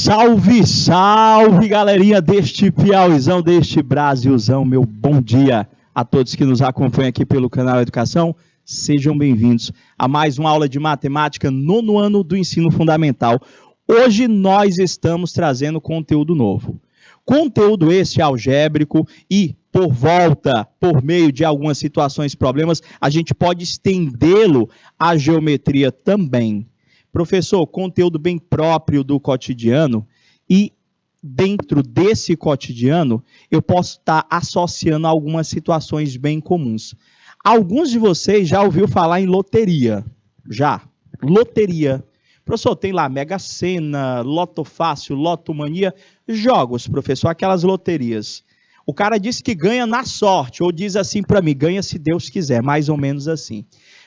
Salve, salve, galerinha deste Piauizão, deste Brasilzão. Meu bom dia a todos que nos acompanham aqui pelo canal Educação. Sejam bem-vindos a mais uma aula de matemática, nono ano do ensino fundamental. Hoje nós estamos trazendo conteúdo novo. Conteúdo esse algébrico e, por meio de algumas situações, problemas, a gente pode estendê-lo à geometria também. Professor, conteúdo bem próprio do cotidiano e dentro desse cotidiano eu posso estar associando algumas situações bem comuns. Alguns de vocês já ouviram falar em loteria? Já. Loteria. Professor, tem lá Mega Sena, Loto Fácil, Loto Mania, jogos, professor, aquelas loterias. O cara diz que ganha na sorte, ou diz assim para mim, ganha se Deus quiser, mais ou menos assim.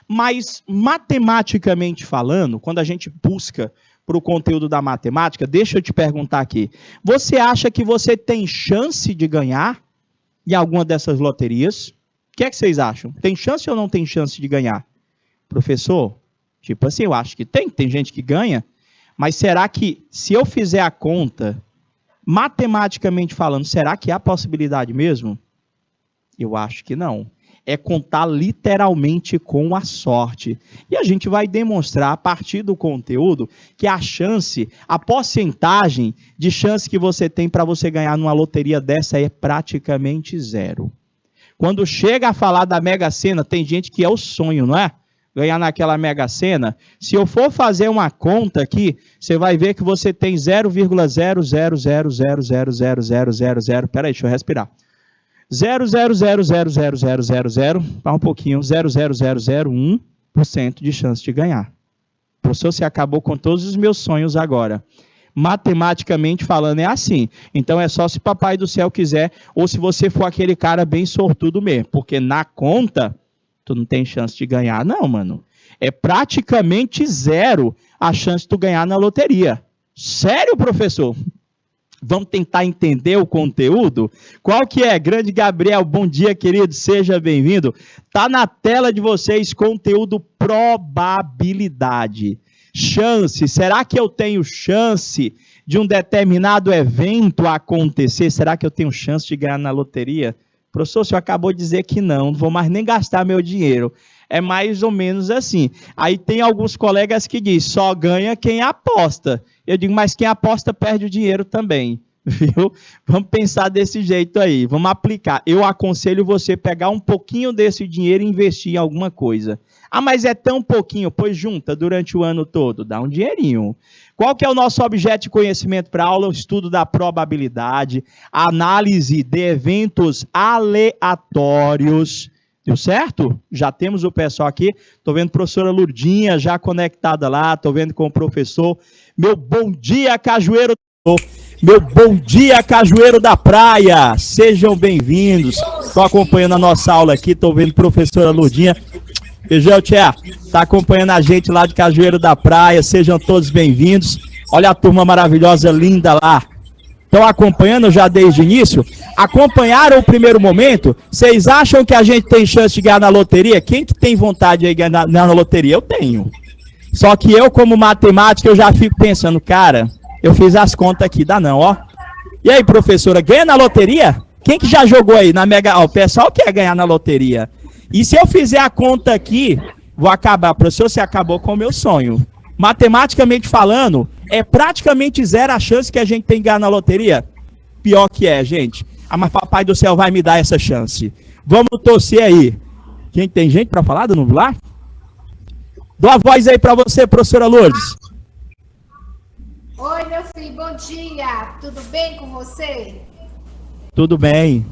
Mas, matematicamente falando, quando a gente busca para o conteúdo da matemática, deixa eu te perguntar aqui, você acha que você tem chance de ganhar em alguma dessas loterias? O que é que vocês acham? Tem chance ou não tem chance de ganhar? Professor, tipo assim, eu acho que tem gente que ganha, mas será que, se eu fizer a conta, matematicamente falando, será que há possibilidade mesmo? Eu acho que não. É contar literalmente com a sorte. E a gente vai demonstrar a partir do conteúdo que a chance, a porcentagem de chance que você tem para você ganhar numa loteria dessa é praticamente zero. Quando chega a falar da Mega Sena, tem gente que é o sonho, não é? Ganhar naquela Mega Sena. Se eu for fazer uma conta aqui, você vai ver que você tem 0,000000000. Peraí, deixa eu respirar. 0,0000000, para um pouquinho, 0,0001% de chance de ganhar. Professor, você acabou com todos os meus sonhos agora. Matematicamente falando é assim. Então é só se Papai do Céu quiser, ou se você for aquele cara bem sortudo mesmo. Porque na conta, tu não tem chance de ganhar não, mano. É praticamente zero a chance de tu ganhar na loteria. Sério, professor? Vamos tentar entender o conteúdo? Qual que é? Grande Gabriel, bom dia, querido, seja bem-vindo. Tá na tela de vocês conteúdo probabilidade. Chance, será que eu tenho chance de um determinado evento acontecer? Será que eu tenho chance de ganhar na loteria? Professor, o senhor acabou de dizer que não vou mais nem gastar meu dinheiro. É mais ou menos assim. Aí tem alguns colegas que dizem, só ganha quem aposta. Eu digo, mas quem aposta perde o dinheiro também, viu? Vamos pensar desse jeito aí, vamos aplicar. Eu aconselho você pegar um pouquinho desse dinheiro e investir em alguma coisa. Ah, mas é tão pouquinho, pois junta durante o ano todo, dá um dinheirinho. Qual que é o nosso objeto de conhecimento para a aula? O estudo da probabilidade, a análise de eventos aleatórios. Deu certo? Já temos o pessoal aqui. Estou vendo a professora Lurdinha já conectada lá. Estou vendo com o professor. Meu bom dia, Cajueiro. Meu bom dia, Cajueiro da Praia. Sejam bem-vindos. Estou acompanhando a nossa aula aqui. Estou vendo a professora Lurdinha. Beijão, tia. Está acompanhando a gente lá de Cajueiro da Praia. Sejam todos bem-vindos. Olha a turma maravilhosa, linda lá. Estão acompanhando já desde o início? Acompanharam o primeiro momento? Vocês acham que a gente tem chance de ganhar na loteria? Quem que tem vontade de ganhar na loteria? Eu tenho. Só que eu, como matemática, eu já fico pensando, cara, eu fiz as contas aqui, dá não, ó. E aí, professora, ganha na loteria? Quem que já jogou aí na Mega... Ó, o pessoal quer ganhar na loteria. E se eu fizer a conta aqui, vou acabar. Professor, você acabou com o meu sonho. Matematicamente falando, é praticamente zero a chance que a gente tem de ganhar na loteria. Pior que é, gente. Ah, mas Papai do Céu vai me dar essa chance. Vamos torcer aí. Quem tem gente para falar do Nublar? Dou a voz aí para você, professora Lourdes. Oi, meu filho, bom dia. Tudo bem com você? Tudo bem.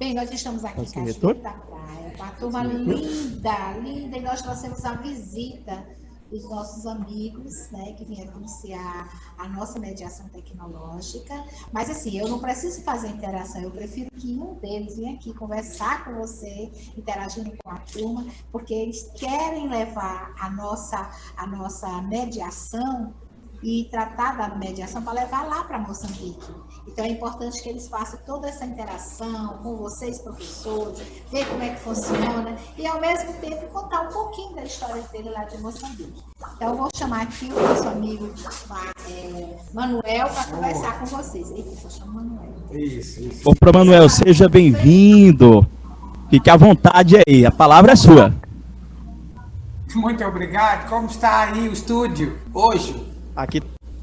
Bem, nós estamos aqui em Cajueiro da Praia, com a turma linda, linda, e nós trouxemos a visita dos nossos amigos, né, que vieram iniciar a nossa mediação tecnológica. Mas assim, eu não preciso fazer interação, eu prefiro que um deles venha aqui conversar com você, interagindo com a turma, porque eles querem levar a nossa mediação e tratar da mediação para levar lá para Moçambique. Então, é importante que eles façam toda essa interação com vocês, professores, ver como é que funciona e, ao mesmo tempo, contar um pouquinho da história dele lá de Moçambique. Então, eu vou chamar aqui o nosso amigo Manuel para conversar com vocês. Eita, eu chamo Manuel. Isso. Ô, Manuel, seja bem-vindo. Fique à vontade aí, a palavra é sua. Muito obrigado. Como está aí o estúdio hoje?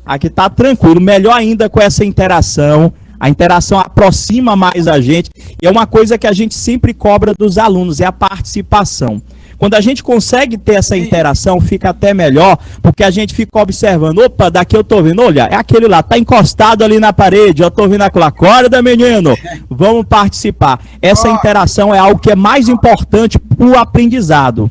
Aqui tá tranquilo, melhor ainda com essa interação. A interação aproxima mais a gente. E é uma coisa que a gente sempre cobra dos alunos, é a participação. Quando a gente consegue ter essa interação, fica até melhor, porque a gente fica observando. Opa, daqui eu tô vendo, olha, é aquele lá, tá encostado ali na parede, eu tô vendo aquilo, acorda, menino, vamos participar. Essa interação é algo que é mais importante pro aprendizado.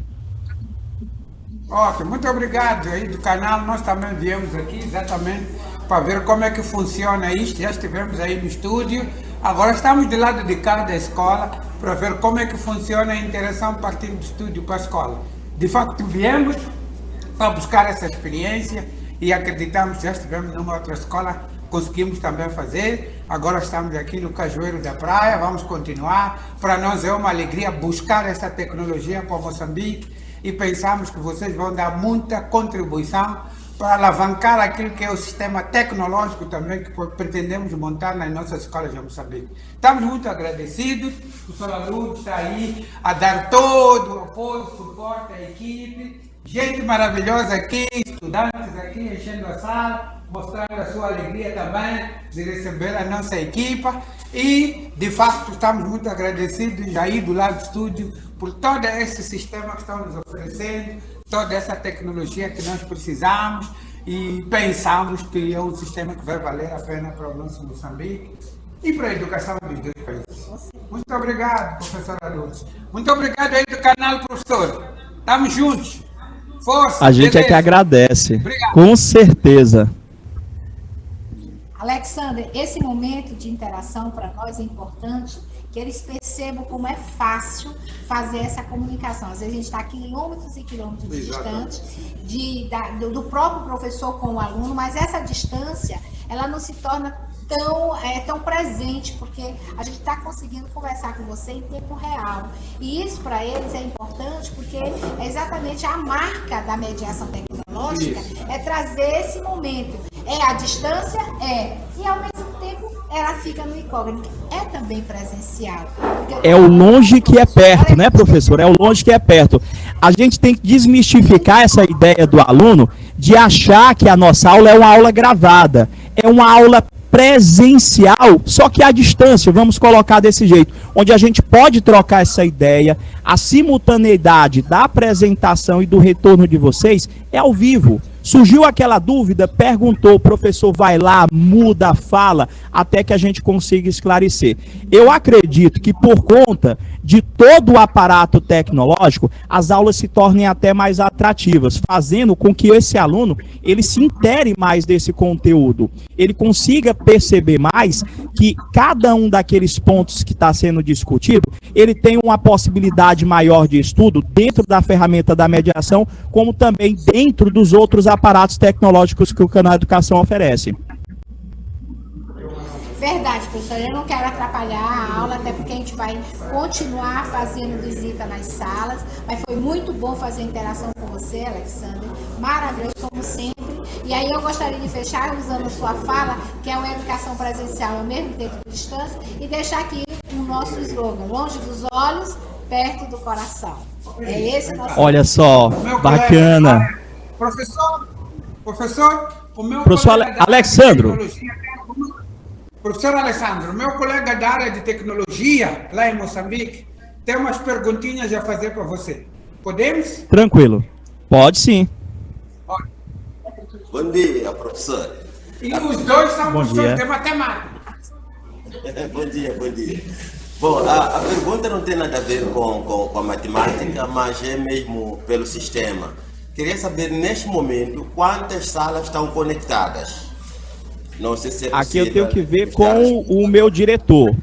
Ótimo, muito obrigado aí do canal. Nós também viemos aqui exatamente para ver como é que funciona isto. Já estivemos aí no estúdio, agora estamos do lado de cá da escola para ver como é que funciona a interação partindo do estúdio para a escola. De facto, viemos para buscar essa experiência e acreditamos que já estivemos numa outra escola, conseguimos também fazer. Agora estamos aqui no Cajueiro da Praia, vamos continuar. Para nós é uma alegria buscar essa tecnologia para Moçambique. E pensamos que vocês vão dar muita contribuição para alavancar aquilo que é o sistema tecnológico também que pretendemos montar nas nossas escolas de Moçambique. Estamos muito agradecidos, o professor Lourdes está aí a dar todo o apoio, suporte à equipe, gente maravilhosa aqui, estudantes aqui enchendo a sala, mostrando a sua alegria também de receber a nossa equipa e, de fato, estamos muito agradecidos aí do lado do estúdio por todo esse sistema que estão nos oferecendo, toda essa tecnologia que nós precisamos e pensamos que é um sistema que vai valer a pena para o nosso Moçambique e para a educação dos dois países. Muito obrigado, professora Lourdes. Muito obrigado aí do canal, professor. Estamos juntos. Força. A gente é que agradece. Obrigado. Com certeza. Alexander, esse momento de interação para nós é importante, que eles percebam como é fácil fazer essa comunicação. Às vezes a gente está quilômetros e quilômetros distante do próprio professor com o aluno, mas essa distância, ela não se torna tão presente, porque a gente está conseguindo conversar com você em tempo real. E isso para eles é importante, porque é exatamente a marca da mediação tecnológica, é trazer esse momento. É a distância? É. E ao mesmo tempo ela fica no incógnito. É também presencial. É o longe que é perto, né, professor? É o longe que é perto. A gente tem que desmistificar essa ideia do aluno de achar que a nossa aula é uma aula gravada. É uma aula presencial, só que à distância, vamos colocar desse jeito, onde a gente pode trocar essa ideia, a simultaneidade da apresentação e do retorno de vocês é ao vivo. Surgiu aquela dúvida, perguntou, o professor vai lá, muda a fala, até que a gente consiga esclarecer. Eu acredito que por conta de todo o aparato tecnológico, as aulas se tornem até mais atrativas, fazendo com que esse aluno, ele se intere mais desse conteúdo, ele consiga perceber mais que cada um daqueles pontos que está sendo discutido, ele tem uma possibilidade maior de estudo dentro da ferramenta da mediação, como também dentro dos outros aparatos tecnológicos que o canal Educação oferece. Verdade, professor. Eu não quero atrapalhar a aula, até porque a gente vai continuar fazendo visita nas salas. Mas foi muito bom fazer a interação com você, Alexander. Maravilhoso, como sempre. E aí eu gostaria de fechar usando a sua fala, que é uma educação presencial ao mesmo tempo de distância, e deixar aqui o nosso slogan: longe dos olhos, perto do coração. É esse o nosso... Olha só, bacana. Professor, o meu professor Alexandro. Professor Alessandro, meu colega da área de tecnologia, lá em Moçambique, tem umas perguntinhas a fazer para você. Podemos? Tranquilo. Pode sim. Bom dia, professor. E os dois são professores de matemática. Bom dia, bom dia. Bom, a pergunta não tem nada a ver com a matemática, mas é mesmo pelo sistema. Queria saber, neste momento, quantas salas estão conectadas? Não sei se é possível. Aqui eu tenho que ver com o meu diretor.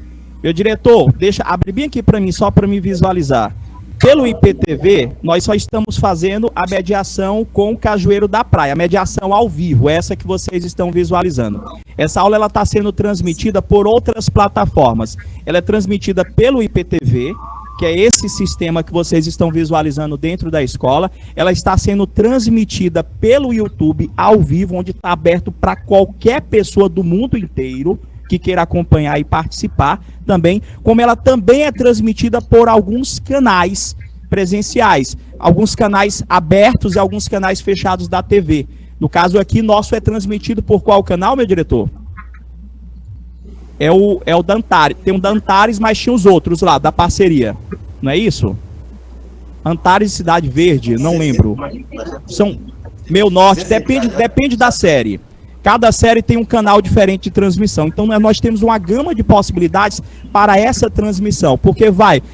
Meu diretor, deixa abrir bem aqui para mim, só para me visualizar. Pelo IPTV, nós só estamos fazendo a mediação com o Cajueiro da Praia, a mediação ao vivo, essa que vocês estão visualizando. Essa aula está sendo transmitida por outras plataformas. Ela é transmitida pelo IPTV, que é esse sistema que vocês estão visualizando dentro da escola. Ela está sendo transmitida pelo YouTube ao vivo, onde está aberto para qualquer pessoa do mundo inteiro que queira acompanhar e participar também, como ela também é transmitida por alguns canais presenciais, alguns canais abertos e alguns canais fechados da TV. No caso aqui, nosso é transmitido por qual canal, meu diretor? É o da Antares. Tem um da Antares, mas tinha os outros lá, da parceria. Não é isso? Antares e Cidade Verde, não lembro. São Meu Norte, depende da série. Cada série tem um canal diferente de transmissão. Então, nós temos uma gama de possibilidades para essa transmissão. Porque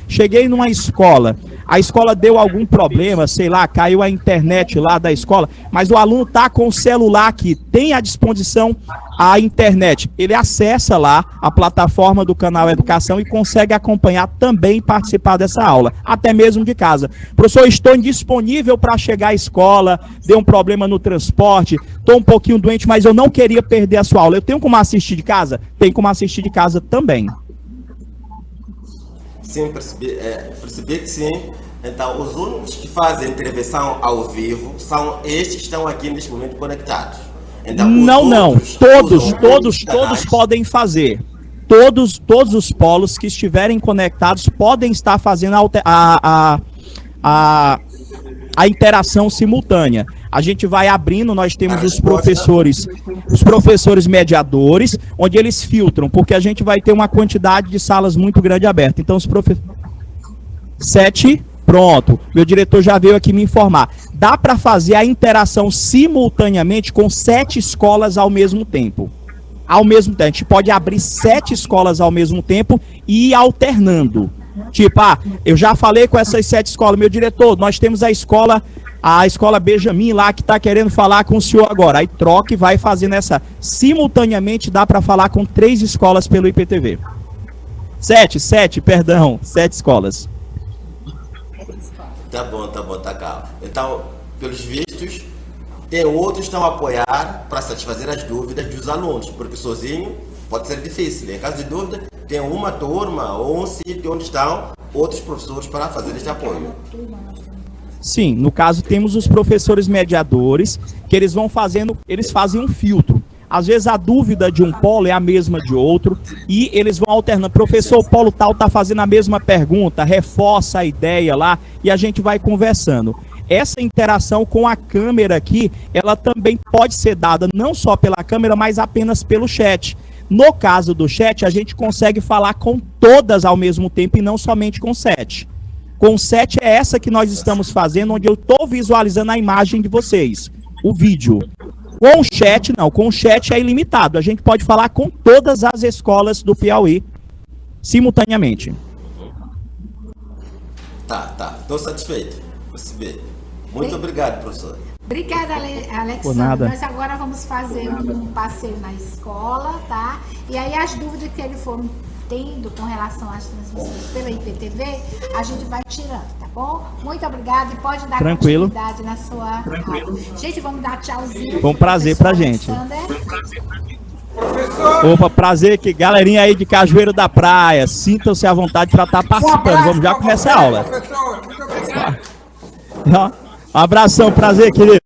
cheguei numa escola, a escola deu algum problema, sei lá, caiu a internet lá da escola, mas o aluno está com o celular aqui, tem à disposição a internet. Ele acessa lá a plataforma do canal Educação e consegue acompanhar também e participar dessa aula, até mesmo de casa. Professor, estou indisponível para chegar à escola, deu um problema no transporte, estou um pouquinho doente, mas eu não queria perder a sua aula. Eu tenho como assistir de casa? Tem como assistir de casa também. Sim, percebi que sim. Então, os únicos que fazem intervenção ao vivo são estes que estão aqui neste momento conectados. Então, não. Todos podem fazer. Todos os polos que estiverem conectados podem estar fazendo a interação simultânea. A gente vai abrindo, nós temos os professores mediadores, onde eles filtram, porque a gente vai ter uma quantidade de salas muito grande aberta. Então, os professores... 7, pronto. Meu diretor já veio aqui me informar. Dá para fazer a interação simultaneamente com 7 escolas ao mesmo tempo. A gente pode abrir 7 escolas ao mesmo tempo e ir alternando. Tipo, eu já falei com essas 7 escolas, meu diretor, nós temos a escola Benjamin lá que está querendo falar com o senhor agora. Aí troca e vai fazendo essa. Simultaneamente dá para falar com 3 escolas pelo IPTV. 7 escolas. Tá bom, tá calmo. Então, pelos vistos, tem outros que estão a apoiar para satisfazer as dúvidas dos alunos, porque sozinho pode ser difícil. Em caso de dúvida, tem uma turma ou um sítio onde estão outros professores para fazer este apoio. Sim, no caso temos os professores mediadores, que eles fazem um filtro. Às vezes a dúvida de um polo é a mesma de outro, e eles vão alternando. Professor, o polo tal está fazendo a mesma pergunta, reforça a ideia lá, e a gente vai conversando. Essa interação com a câmera aqui, ela também pode ser dada não só pela câmera, mas apenas pelo chat. No caso do chat, a gente consegue falar com todas ao mesmo tempo e não somente com 7. Com 7 é essa que nós estamos fazendo, onde eu estou visualizando a imagem de vocês, o vídeo. Com o chat, não. Com o chat é ilimitado. A gente pode falar com todas as escolas do Piauí simultaneamente. Tá. Estou satisfeito. Percebi. Muito obrigado, professor. Obrigada, Alexandre. Por nada. Nós agora vamos fazer um passeio na escola, tá? E aí as dúvidas que ele for tendo com relação às transmissões pela IPTV, a gente vai tirando, tá bom? Muito obrigada e pode dar continuidade na sua aula. Gente, vamos dar tchauzinho. Foi um prazer pra gente. Professor! Opa, prazer, que galerinha aí de Cajueiro da Praia, sintam-se à vontade para estar participando. Vamos já começar a aula. Professor, muito obrigado. Um abração, prazer, querido.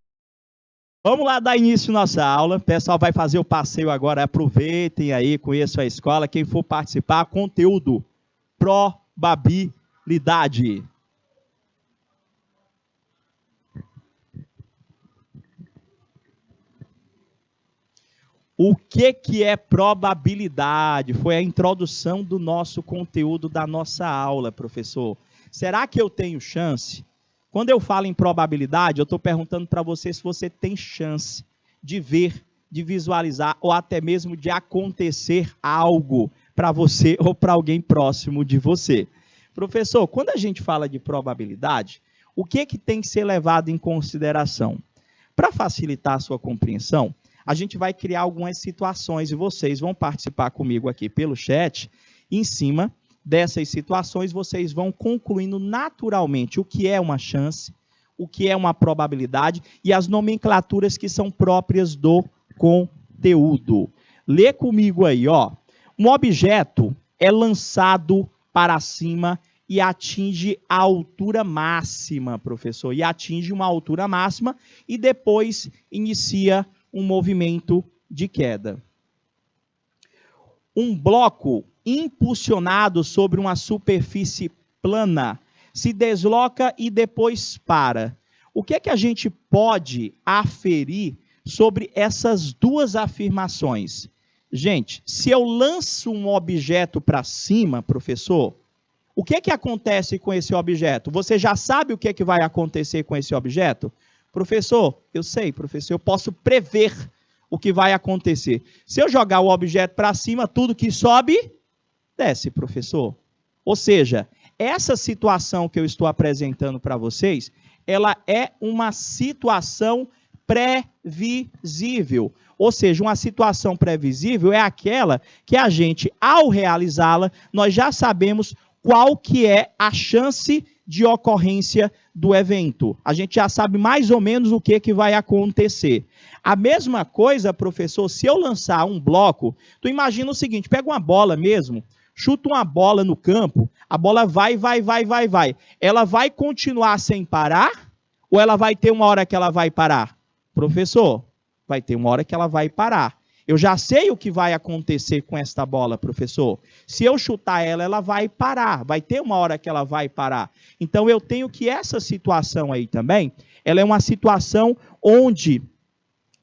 Vamos lá dar início à nossa aula. O pessoal vai fazer o passeio agora. Aproveitem aí, conheçam a escola. Quem for participar, conteúdo probabilidade. O que é probabilidade? Foi a introdução do nosso conteúdo da nossa aula, professor. Será que eu tenho chance? Quando eu falo em probabilidade, eu estou perguntando para você se você tem chance de ver, de visualizar ou até mesmo de acontecer algo para você ou para alguém próximo de você. Professor, quando a gente fala de probabilidade, o que tem que ser levado em consideração? Para facilitar a sua compreensão, a gente vai criar algumas situações e vocês vão participar comigo aqui pelo chat, em cima dessas situações, vocês vão concluindo naturalmente o que é uma chance, o que é uma probabilidade e as nomenclaturas que são próprias do conteúdo. Lê comigo aí, ó. Um objeto é lançado para cima e atinge a altura máxima, professor. E atinge uma altura máxima e depois inicia um movimento de queda. Um bloco impulsionado sobre uma superfície plana se desloca e depois para. O que é que a gente pode aferir sobre essas duas afirmações? Gente, se eu lanço um objeto para cima, professor, o que é que acontece com esse objeto? Você já sabe o que é que vai acontecer com esse objeto? Professor, eu sei, professor, eu posso prever o que vai acontecer. Se eu jogar o objeto para cima, tudo que sobe, desce, professor. Ou seja, essa situação que eu estou apresentando para vocês, ela é uma situação previsível. Ou seja, uma situação previsível é aquela que a gente, ao realizá-la, nós já sabemos qual que é a chance de ocorrência do evento. A gente já sabe mais ou menos o que vai acontecer. A mesma coisa, professor, se eu lançar um bloco, tu imagina o seguinte, pega uma bola mesmo, chuta uma bola no campo, a bola vai. Ela vai continuar sem parar ou ela vai ter uma hora que ela vai parar? Professor, vai ter uma hora que ela vai parar. Eu já sei o que vai acontecer com esta bola, professor. Se eu chutar ela, ela vai parar. Vai ter uma hora que ela vai parar. Então, eu tenho que essa situação aí também, ela é uma situação onde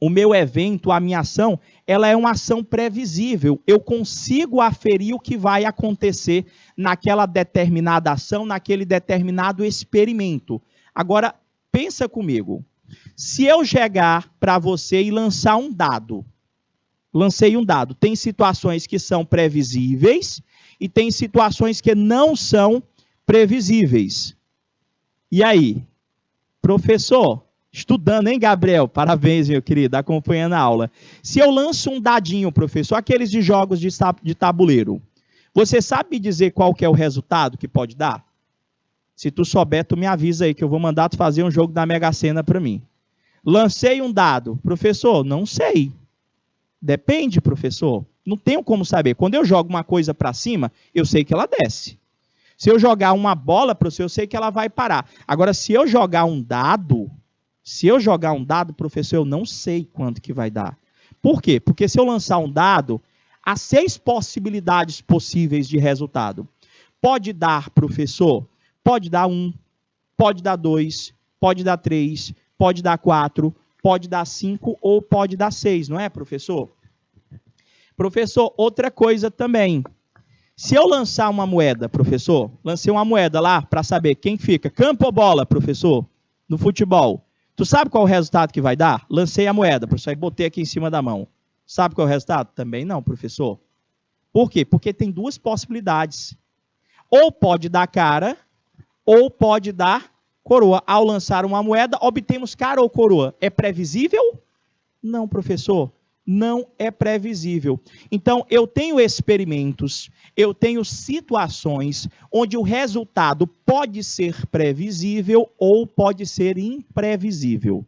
o meu evento, a minha ação, ela é uma ação previsível. Eu consigo aferir o que vai acontecer naquela determinada ação, naquele determinado experimento. Agora, pensa comigo. Se eu chegar para você e lançar um dado, lancei um dado. Tem situações que são previsíveis e tem situações que não são previsíveis. E aí? Professor, estudando, hein, Gabriel? Parabéns, meu querido, acompanhando a aula. Se eu lanço um dadinho, professor, aqueles de jogos de tabuleiro, você sabe me dizer qual que é o resultado que pode dar? Se tu souber, tu me avisa aí, que eu vou mandar tu fazer um jogo da Mega Sena para mim. Lancei um dado. Professor, não sei. Depende, professor. Não tenho como saber. Quando eu jogo uma coisa para cima, eu sei que ela desce. Se eu jogar uma bola, professor, eu sei que ela vai parar. Agora, se eu jogar um dado, professor, eu não sei quanto que vai dar. Por quê? Porque se eu lançar um dado, há 6 possibilidades possíveis de resultado. Pode dar, professor, pode dar 1, pode dar 2, pode dar 3, pode dar 4, pode dar 5 ou pode dar 6, não é, professor? Professor, outra coisa também. Se eu lançar uma moeda, professor, lancei uma moeda lá para saber quem fica, campo ou bola, professor, no futebol. Tu sabe qual é o resultado que vai dar? Lancei a moeda, professor, e botei aqui em cima da mão. Sabe qual é o resultado? Também não, professor. Por quê? Porque tem 2 possibilidades. Ou pode dar cara, ou pode dar coroa. Ao lançar uma moeda, obtemos cara ou coroa. É previsível? Não, professor. Não é previsível. Então, eu tenho experimentos, eu tenho situações onde o resultado pode ser previsível ou pode ser imprevisível.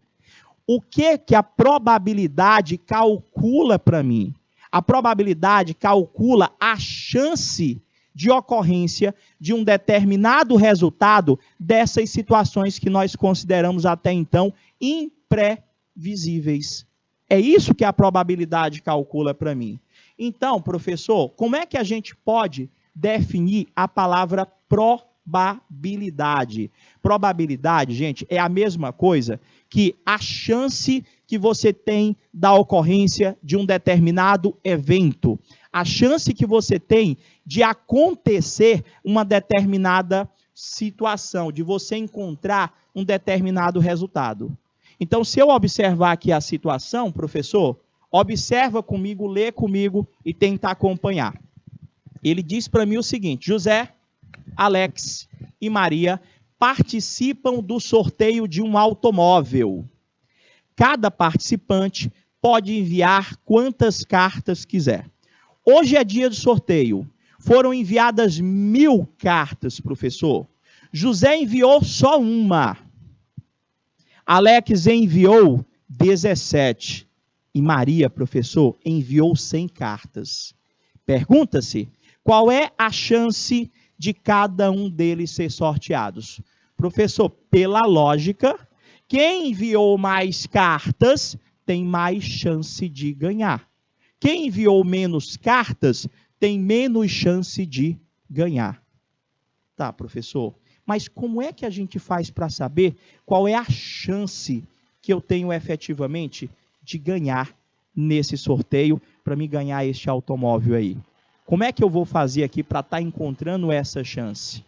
O que a probabilidade calcula para mim? A probabilidade calcula a chance de ocorrência de um determinado resultado dessas situações que nós consideramos até então imprevisíveis. É isso que a probabilidade calcula para mim. Então, professor, como é que a gente pode definir a palavra probabilidade? Probabilidade, gente, é a mesma coisa que a chance que você tem da ocorrência de um determinado evento. A chance que você tem de acontecer uma determinada situação, de você encontrar um determinado resultado. Então, se eu observar aqui a situação, professor, observa comigo, lê comigo e tenta acompanhar. Ele diz para mim o seguinte: José, Alex e Maria participam do sorteio de um automóvel. Cada participante pode enviar quantas cartas quiser. Hoje é dia do sorteio. Foram enviadas 1000 cartas, professor. José enviou só uma. Alex enviou 17. E Maria, professor, enviou 100 cartas. Pergunta-se, qual é a chance de cada um deles ser sorteados? Professor, pela lógica, quem enviou mais cartas tem mais chance de ganhar. Quem enviou menos cartas tem menos chance de ganhar. Tá, professor? Mas como é que a gente faz para saber qual é a chance que eu tenho efetivamente de ganhar nesse sorteio, para me ganhar este automóvel aí? Como é que eu vou fazer aqui para estar encontrando essa chance?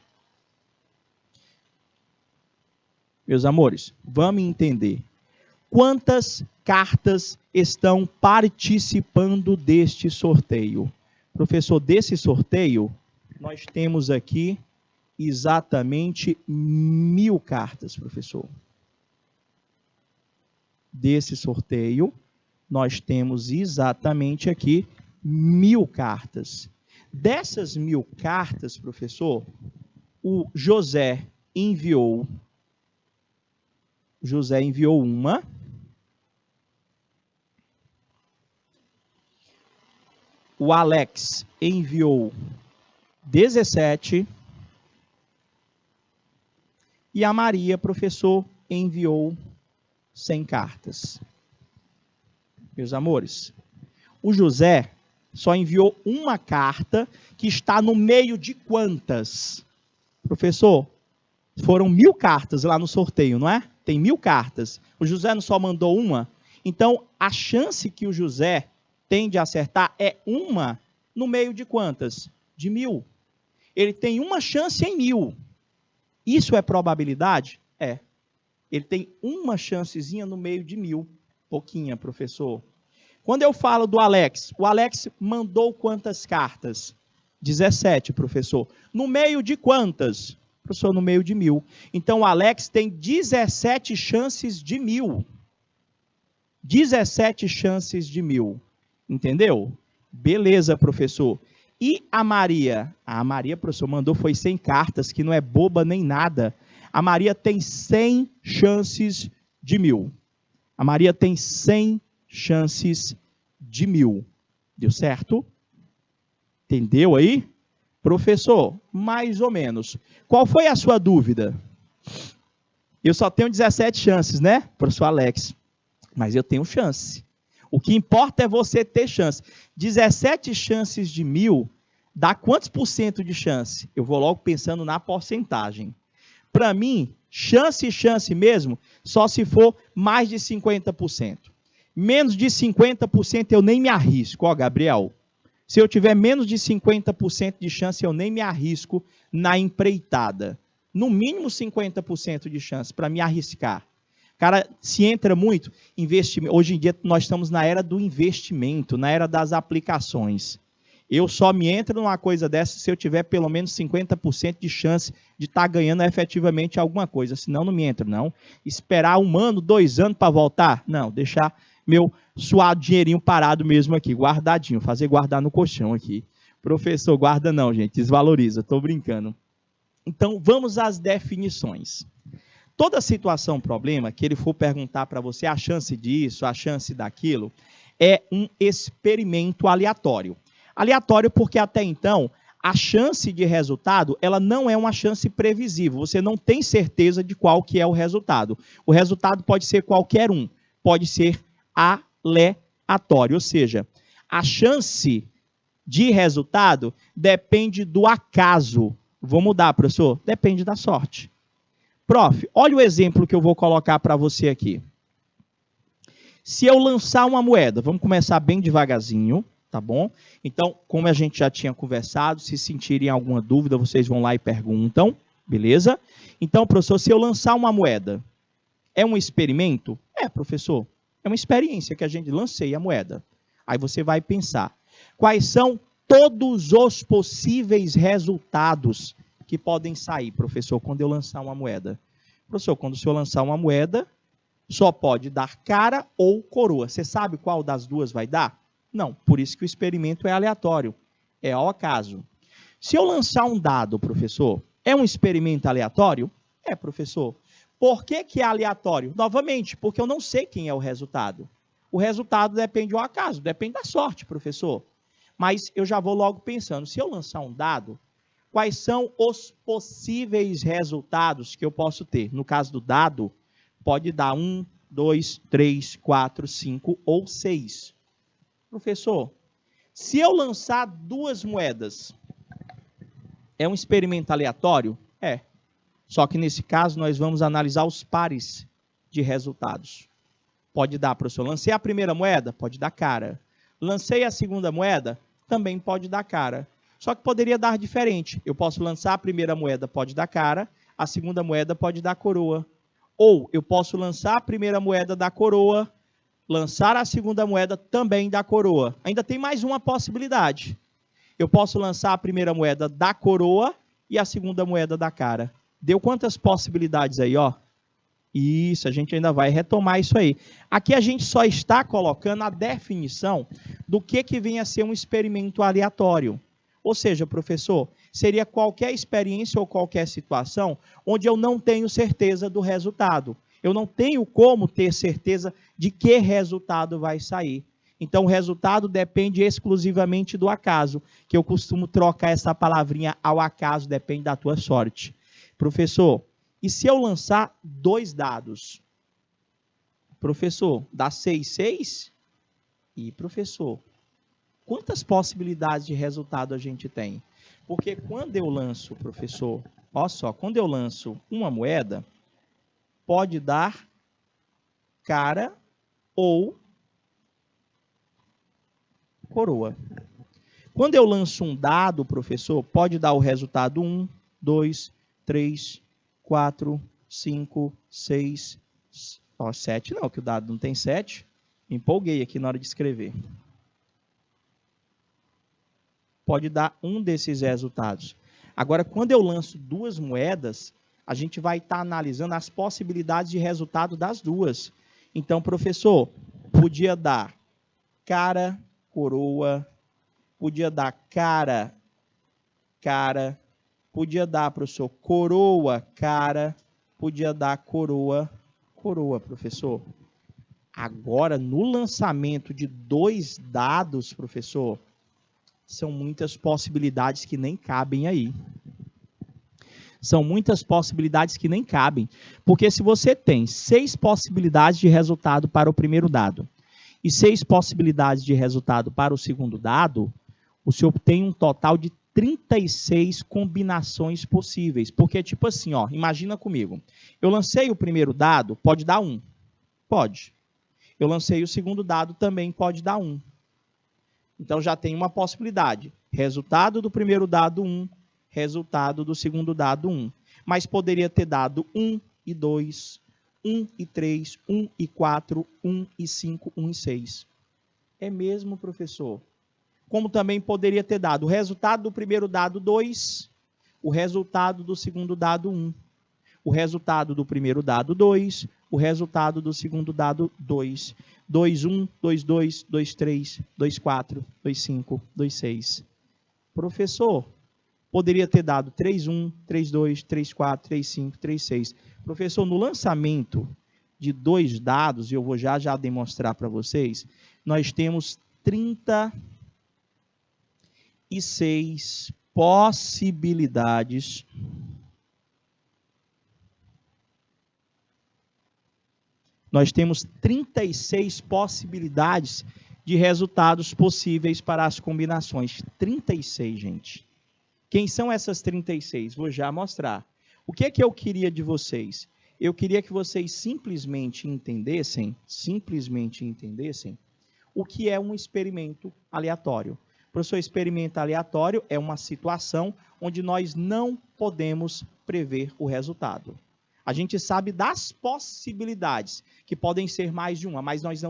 Meus amores, vamos entender. Quantas cartas estão participando deste sorteio? Professor, desse sorteio, nós temos aqui exatamente 1000 cartas, professor. Desse sorteio, nós temos exatamente aqui 1000 cartas. Dessas 1000 cartas, professor, o José enviou uma. O Alex enviou 17. E a Maria, professor, enviou 100 cartas. Meus amores, o José só enviou uma carta que está no meio de quantas? Professor, foram 1000 cartas lá no sorteio, não é? Tem 1000 cartas. O José não só mandou uma. Então, a chance que o José tem de acertar é uma no meio de quantas? De 1000. Ele tem uma chance em 1000. Isso é probabilidade? É. Ele tem uma chancezinha no meio de 1000. Pouquinha, professor. Quando eu falo do Alex, o Alex mandou quantas cartas? 17, professor. No meio de quantas? Professor, no meio de 1000. Então, o Alex tem 17 chances de 1000. 17 chances de 1000. Entendeu? Beleza, professor. E a Maria? A Maria, professor, mandou foi 100 cartas, que não é boba nem nada. A Maria tem 100 chances de 1000. A Maria tem 100 chances de 1000. Deu certo? Entendeu aí? Professor, mais ou menos. Qual foi a sua dúvida? Eu só tenho 17 chances, né, professor Alex? Mas eu tenho chance. O que importa é você ter chance. 17 chances de 1000 dá quantos por cento de chance? Eu vou logo pensando na porcentagem. Para mim, chance mesmo, só se for mais de 50%. Menos de 50% eu nem me arrisco. Ó, Gabriel, se eu tiver menos de 50% de chance, eu nem me arrisco na empreitada. No mínimo 50% de chance para me arriscar. Cara, se entra muito, investimento. Hoje em dia nós estamos na era do investimento, na era das aplicações. Eu só me entro numa coisa dessa se eu tiver pelo menos 50% de chance de estar ganhando efetivamente alguma coisa. Senão não me entro, não. Esperar 1 ano, 2 anos para voltar? Não, deixar meu suado dinheirinho parado mesmo aqui, guardadinho, fazer guardar no colchão aqui. Professor, guarda não, gente, desvaloriza, estou brincando. Então, vamos às definições. Toda situação, problema, que ele for perguntar para você a chance disso, a chance daquilo, é um experimento aleatório. Aleatório porque até então, a chance de resultado, ela não é uma chance previsível. Você não tem certeza de qual que é o resultado. O resultado pode ser qualquer um, pode ser aleatório. Ou seja, a chance de resultado depende do acaso. Vou mudar, professor? Depende da sorte. Prof, olha o exemplo que eu vou colocar para você aqui. Se eu lançar uma moeda, vamos começar bem devagarzinho, tá bom? Então, como a gente já tinha conversado, se sentirem alguma dúvida, vocês vão lá e perguntam, beleza? Então, professor, se eu lançar uma moeda, é um experimento? É, professor, é uma experiência que a gente lancei a moeda. Aí você vai pensar, quais são todos os possíveis resultados que podem sair, professor, quando eu lançar uma moeda? Professor, quando o senhor lançar uma moeda, só pode dar cara ou coroa. Você sabe qual das duas vai dar? Não, por isso que o experimento é aleatório, é ao acaso. Se eu lançar um dado, professor, é um experimento aleatório? É, professor. Por que que é aleatório? Novamente, porque eu não sei quem é o resultado. O resultado depende do acaso, depende da sorte, professor. Mas eu já vou logo pensando, se eu lançar um dado, quais são os possíveis resultados que eu posso ter? No caso do dado, pode dar 1, 2, 3, 4, 5 ou 6. Professor, se eu lançar 2 moedas, é um experimento aleatório? É. Só que nesse caso nós vamos analisar os pares de resultados. Pode dar, professor. Lancei a primeira moeda? Pode dar cara. Lancei a segunda moeda? Também pode dar cara. Só que poderia dar diferente. Eu posso lançar a primeira moeda, pode dar cara. A segunda moeda pode dar coroa. Ou eu posso lançar a primeira moeda da coroa, lançar a segunda moeda também da coroa. Ainda tem mais uma possibilidade. Eu posso lançar a primeira moeda da coroa e a segunda moeda da cara. Deu quantas possibilidades aí, ó? Isso, a gente ainda vai retomar isso aí. Aqui a gente só está colocando a definição do que vem a ser um experimento aleatório. Ou seja, professor, seria qualquer experiência ou qualquer situação onde eu não tenho certeza do resultado. Eu não tenho como ter certeza de que resultado vai sair. Então, o resultado depende exclusivamente do acaso, que eu costumo trocar essa palavrinha ao acaso, depende da tua sorte. Professor, e se eu lançar 2 dados? Professor, dá 6, 6? E, professor, quantas possibilidades de resultado a gente tem? Porque quando eu lanço, professor, olha só, quando eu lanço uma moeda, pode dar cara ou coroa. Quando eu lanço um dado, professor, pode dar o resultado 1, 2, 3, 4, 5, 6, 7 não, que o dado não tem 7. Me empolguei aqui na hora de escrever. Pode dar um desses resultados. Agora, quando eu lanço 2 moedas, a gente vai estar analisando as possibilidades de resultado das 2. Então, professor, podia dar cara, coroa, podia dar cara, cara, podia dar, professor, coroa, cara, podia dar coroa, coroa, professor. Agora, no lançamento de 2 dados, professor, são muitas possibilidades que nem cabem aí. São muitas possibilidades que nem cabem. Porque se você tem 6 possibilidades de resultado para o primeiro dado e 6 possibilidades de resultado para o segundo dado, o senhor tem um total de 36 combinações possíveis. Porque, tipo assim, ó, imagina comigo. Eu lancei o primeiro dado, pode dar 1. Pode. Eu lancei o segundo dado, também pode dar 1. Então, já tem uma possibilidade. Resultado do primeiro dado, 1. Resultado do segundo dado, 1. Mas poderia ter dado 1 e 2, 1 e 3, 1 e 4, 1 e 5, 1 e 6. É mesmo, professor? Como também poderia ter dado o resultado do primeiro dado, 2, o resultado do segundo dado, 1. O resultado do primeiro dado, 2, o resultado do segundo dado, 2. 2, 1, 2, 2, 2, 3, 2, 4, 2, 5, 2, 6. Professor, poderia ter dado 3, 1, 3, 2, 3, 4, 3, 5, 3, 6. Professor, no lançamento de 2 dados, e eu vou já demonstrar para vocês, nós temos 36 possibilidades nós temos 36 possibilidades de resultados possíveis para as combinações. 36, gente. Quem são essas 36? Vou já mostrar. O que é que eu queria de vocês? Eu queria que vocês simplesmente entendessem o que é um experimento aleatório. Professor, experimento aleatório é uma situação onde nós não podemos prever o resultado. A gente sabe das possibilidades, que podem ser mais de uma, mas nós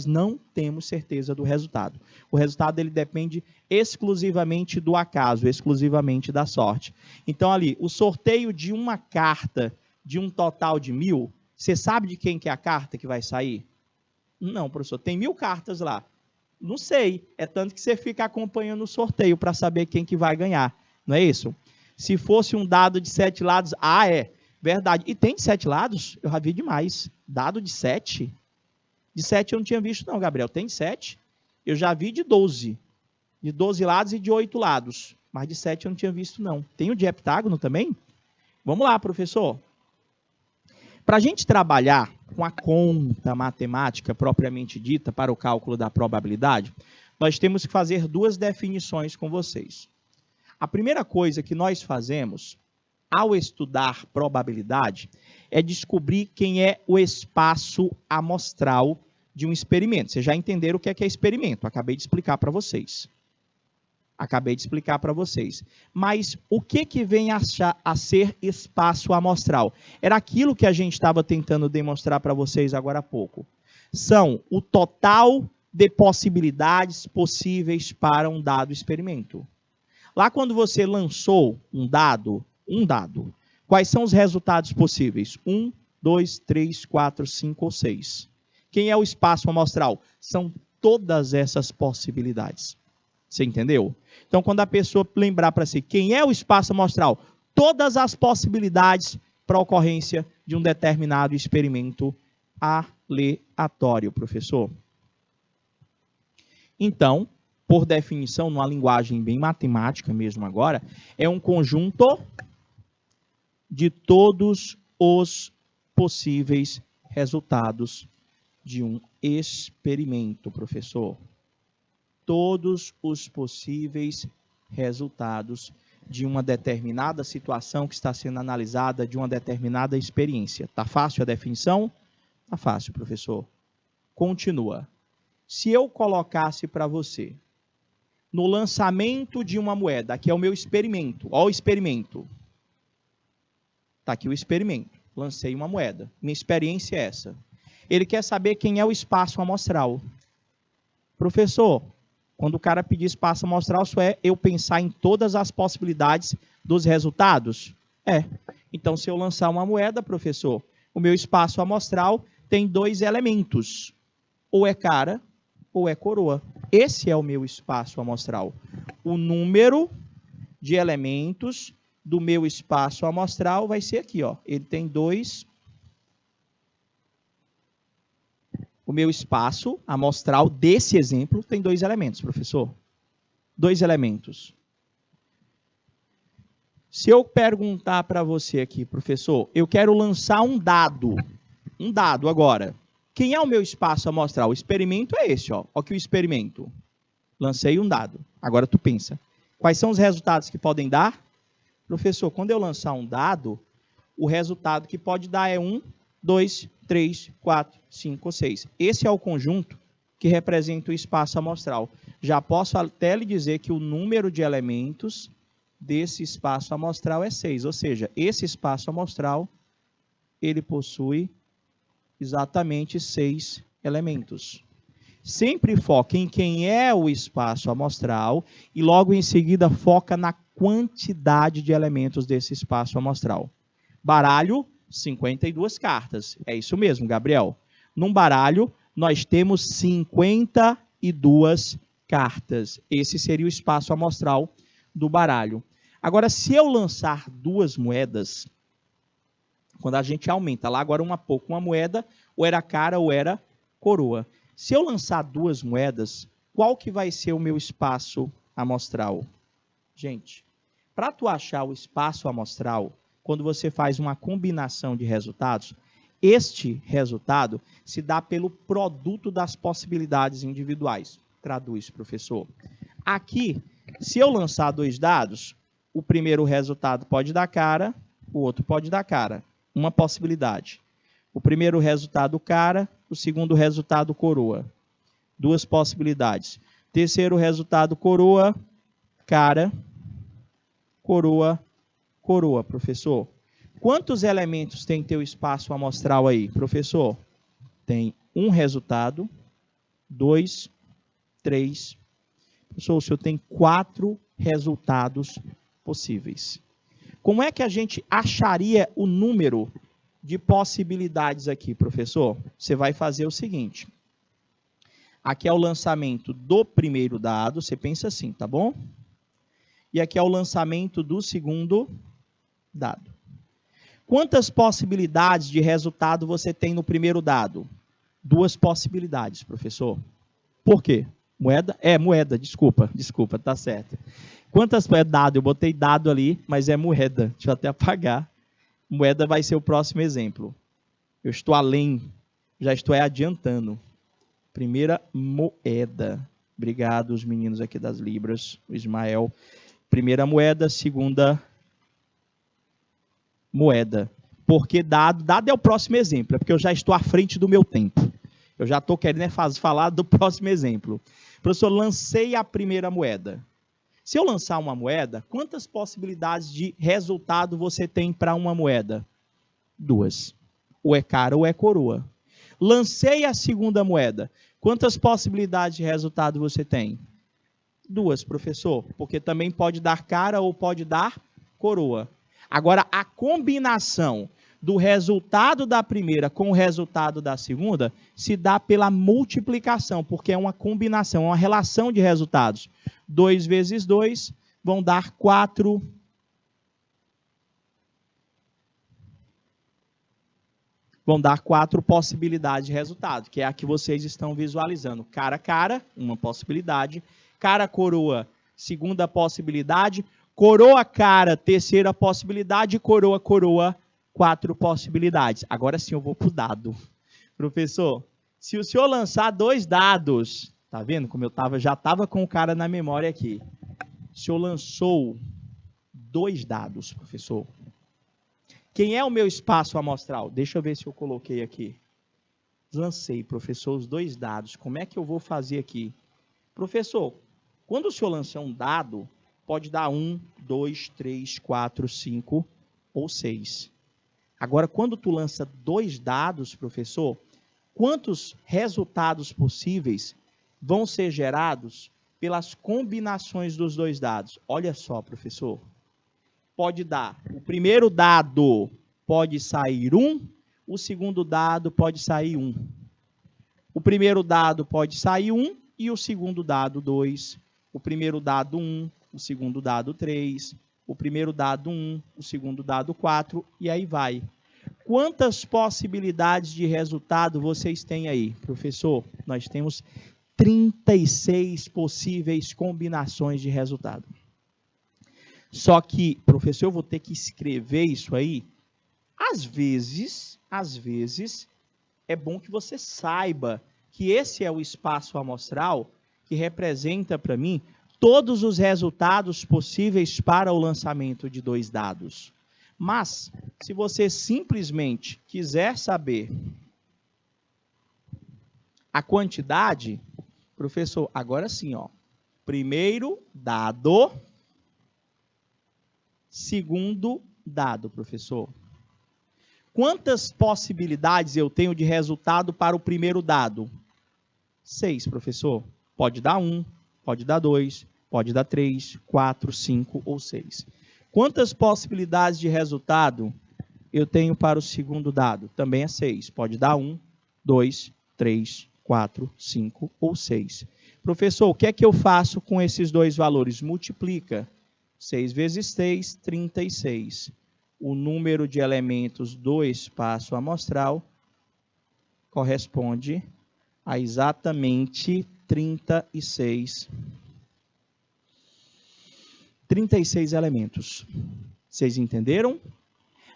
não temos certeza do resultado. O resultado ele depende exclusivamente do acaso, exclusivamente da sorte. Então, ali, o sorteio de uma carta de um total de 1000, você sabe de quem que é a carta que vai sair? Não, professor, tem 1000 cartas lá. Não sei, é tanto que você fica acompanhando o sorteio para saber quem que vai ganhar. Não é isso? Se fosse um dado de 7 lados, é verdade. E tem de 7 lados? Eu já vi demais. Dado de 7? De 7 eu não tinha visto não, Gabriel. Tem de 7? Eu já vi de 12. De 12 lados e de 8 lados. Mas de 7 eu não tinha visto não. Tem o de heptágono também? Vamos lá, professor. Para a gente trabalhar com a conta matemática propriamente dita para o cálculo da probabilidade, nós temos que fazer 2 definições com vocês. A primeira coisa que nós fazemos ao estudar probabilidade é descobrir quem é o espaço amostral de um experimento. Vocês já entenderam o que é experimento, acabei de explicar para vocês. Mas o que vem a ser espaço amostral? Era aquilo que a gente estava tentando demonstrar para vocês agora há pouco. São o total de possibilidades possíveis para um dado experimento. Lá quando você lançou um dado, quais são os resultados possíveis? 1, 2, 3, 4, 5 ou 6. Quem é o espaço amostral? São todas essas possibilidades. Você entendeu? Então, quando a pessoa lembrar para si quem é o espaço amostral, todas as possibilidades para a ocorrência de um determinado experimento aleatório, professor. Então, por definição, numa linguagem bem matemática mesmo agora, é um conjunto de todos os possíveis resultados de um experimento, professor. Todos os possíveis resultados de uma determinada situação que está sendo analisada, de uma determinada experiência. Está fácil a definição? Está fácil, professor. Continua. Se eu colocasse para você, no lançamento de uma moeda, aqui é o meu experimento, olha o experimento. Está aqui o experimento, lancei uma moeda. Minha experiência é essa. Ele quer saber quem é o espaço amostral. Professor, quando o cara pedir espaço amostral, isso é eu pensar em todas as possibilidades dos resultados? Então, se eu lançar uma moeda, professor, o meu espaço amostral tem 2 elementos. Ou é cara, ou é coroa. Esse é o meu espaço amostral. O número de elementos do meu espaço amostral vai ser aqui, ó. Ele tem 2. O meu espaço amostral desse exemplo tem 2 elementos, professor. 2 elementos. Se eu perguntar para você aqui, professor, eu quero lançar um dado agora. Quem é o meu espaço amostral? O experimento é esse, ó. Olha aqui o experimento. Lancei um dado. Agora tu pensa. Quais são os resultados que podem dar? Professor, quando eu lançar um dado, o resultado que pode dar é 1, 2, 3, 4, 5 ou 6. Esse é o conjunto que representa o espaço amostral. Já posso até lhe dizer que o número de elementos desse espaço amostral é 6. Ou seja, esse espaço amostral, ele possui exatamente 6 elementos. Sempre foca em quem é o espaço amostral e logo em seguida foca na quantidade de elementos desse espaço amostral. Baralho, 52 cartas. É isso mesmo, Gabriel. Num baralho, nós temos 52 cartas. Esse seria o espaço amostral do baralho. Agora, se eu lançar 2 moedas, quando a gente aumenta lá, agora uma moeda, ou era cara ou era coroa. Se eu lançar 2 moedas, qual que vai ser o meu espaço amostral? Gente, para tu achar o espaço amostral, quando você faz uma combinação de resultados, este resultado se dá pelo produto das possibilidades individuais. Traduz, professor. Aqui, se eu lançar 2 dados, o primeiro resultado pode dar cara, o outro pode dar cara. Uma possibilidade. O primeiro resultado cara, o segundo resultado coroa. 2 possibilidades. Terceiro resultado coroa, cara, coroa, coroa, professor. Quantos elementos tem teu espaço amostral aí, professor? Tem 1 resultado, 2, 3. Professor, o senhor tem 4 resultados possíveis. Como é que a gente acharia o número de possibilidades aqui, professor? Você vai fazer o seguinte. Aqui é o lançamento do primeiro dado, você pensa assim, tá bom? e aqui é o lançamento do segundo dado. Quantas possibilidades de resultado você tem no primeiro dado? 2 possibilidades, professor. Por quê? Moeda? É, moeda, desculpa, tá certo. Quantas é dado? Eu botei dado ali, mas é moeda. Deixa eu até apagar. Moeda vai ser o próximo exemplo. Eu estou além, já estou adiantando. Primeira moeda. Obrigado, os meninos aqui das Libras, o Ismael. Primeira moeda, segunda moeda. Porque dado é o próximo exemplo, é porque eu já estou à frente do meu tempo. Eu já estou querendo falar do próximo exemplo. Professor, lancei a primeira moeda. Se eu lançar uma moeda, quantas possibilidades de resultado você tem para uma moeda? 2. Ou é cara ou é coroa. Lancei a segunda moeda. Quantas possibilidades de resultado você tem? 2, professor. Porque também pode dar cara ou pode dar coroa. Agora, a combinação do resultado da primeira com o resultado da segunda se dá pela multiplicação, porque é uma combinação, uma relação de resultados. 2 vezes 2 vão dar 4. Vão dar 4 possibilidades de resultado, que é a que vocês estão visualizando. Cara, uma possibilidade. Cara, coroa, segunda possibilidade. Coroa, cara, terceira possibilidade. Coroa, 4 possibilidades. Agora sim eu vou para o dado. Professor, se o senhor lançar 2 dados, tá vendo como eu já estava com o cara na memória aqui. O senhor lançou 2 dados, professor. Quem é o meu espaço amostral? Deixa eu ver se eu coloquei aqui. Lancei, professor, os 2 dados. Como é que eu vou fazer aqui? Professor, quando o senhor lança um dado, pode dar 1, 2, 3, 4, 5 ou 6. Agora, quando tu lança 2 dados, professor, quantos resultados possíveis vão ser gerados pelas combinações dos 2 dados? Olha só, professor. Pode dar, o primeiro dado pode sair 1, o segundo dado pode sair 1. O primeiro dado pode sair 1 e o segundo dado 2. O primeiro dado 1, o segundo dado 3. O primeiro dado 1, o segundo dado 4, e aí vai. Quantas possibilidades de resultado vocês têm aí? Professor, nós temos 36 possíveis combinações de resultado. Só que, professor, eu vou ter que escrever isso aí. Às vezes, é bom que você saiba que esse é o espaço amostral que representa para mim todos os resultados possíveis para o lançamento de 2 dados. Mas, se você simplesmente quiser saber a quantidade, professor, agora sim, ó, primeiro dado, segundo dado, professor. Quantas possibilidades eu tenho de resultado para o primeiro dado? 6, professor. Pode dar 1, pode dar 2, pode dar 3, 4, 5 ou 6. Quantas possibilidades de resultado eu tenho para o segundo dado? Também é 6. Pode dar 1, 2, 3, 4, 5 ou 6. Professor, o que é que eu faço com esses 2 valores? Multiplica. 6 vezes 6, 36. O número de elementos do espaço amostral corresponde a exatamente 36 elementos. Vocês entenderam?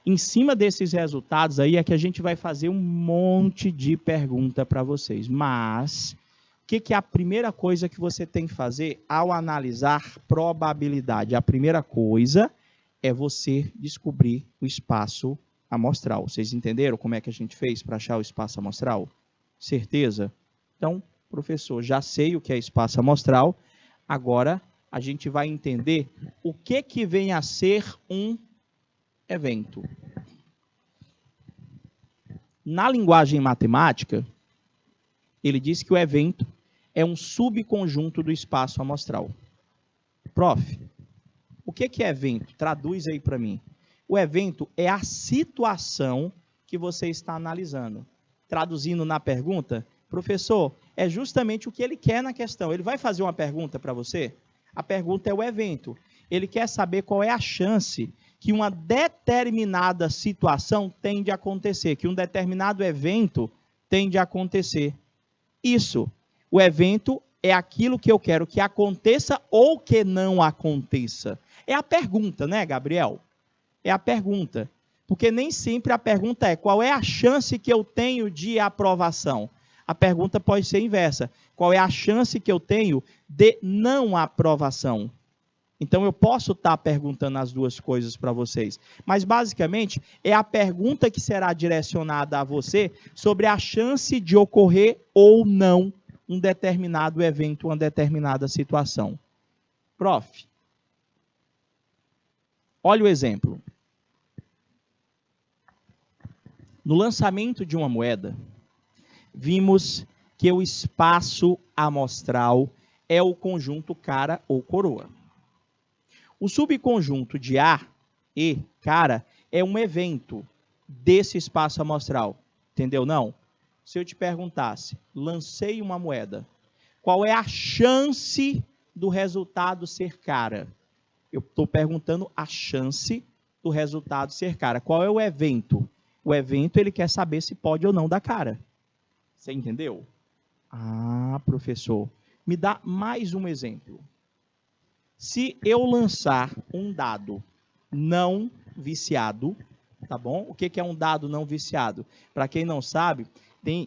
Em cima desses resultados aí é que a gente vai fazer um monte de pergunta para vocês. Mas, o que é a primeira coisa que você tem que fazer ao analisar probabilidade? A primeira coisa é você descobrir o espaço amostral. Vocês entenderam como é que a gente fez para achar o espaço amostral? Certeza? Então, professor, já sei o que é espaço amostral. Agora, a gente vai entender o que vem a ser um evento. Na linguagem matemática, ele diz que o evento é um subconjunto do espaço amostral. Prof, o que é evento? Traduz aí para mim. O evento é a situação que você está analisando. Traduzindo na pergunta, professor, é justamente o que ele quer na questão. Ele vai fazer uma pergunta para você? A pergunta é o evento. ele quer saber qual é a chance que uma determinada situação tem de acontecer, que um determinado evento tem de acontecer. Isso, o evento é aquilo que eu quero que aconteça ou que não aconteça. É a pergunta, né, Gabriel? É a pergunta. Porque nem sempre a pergunta é qual é a chance que eu tenho de aprovação. A pergunta pode ser inversa. Qual é a chance que eu tenho de não aprovação? Então, eu posso estar perguntando as duas coisas para vocês. Mas, basicamente, é a pergunta que será direcionada a você sobre a chance de ocorrer ou não um determinado evento, uma determinada situação. Prof, olha o exemplo. No lançamento de uma moeda, vimos que o espaço amostral é o conjunto cara ou coroa. O subconjunto de A e cara é um evento desse espaço amostral. Entendeu, não? Se eu te perguntasse, lancei uma moeda, qual é a chance do resultado ser cara? Eu estou perguntando a chance do resultado ser cara. Qual é o evento? O evento, ele quer saber se pode ou não dar cara. Você entendeu? Ah, professor, me dá mais um exemplo. Se eu lançar um dado não viciado, tá bom? O que é um dado não viciado? Para quem não sabe,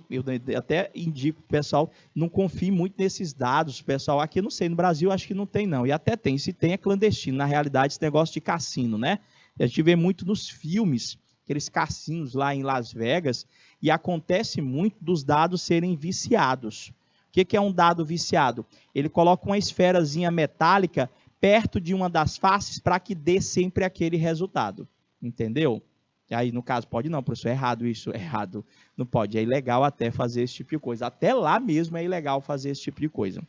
eu até indico o pessoal, não confie muito nesses dados, pessoal. Aqui, não sei, no Brasil acho que não tem não, e até tem, se tem é clandestino, na realidade, esse negócio de cassino, né? A gente vê muito nos filmes, aqueles cassinos lá em Las Vegas, e acontece muito dos dados serem viciados. O que é um dado viciado? Ele coloca uma esferazinha metálica perto de uma das faces para que dê sempre aquele resultado. Entendeu? E aí, no caso, pode não, professor, é errado isso, é errado. Não pode, é ilegal até fazer esse tipo de coisa. Até lá mesmo é ilegal fazer esse tipo de coisa.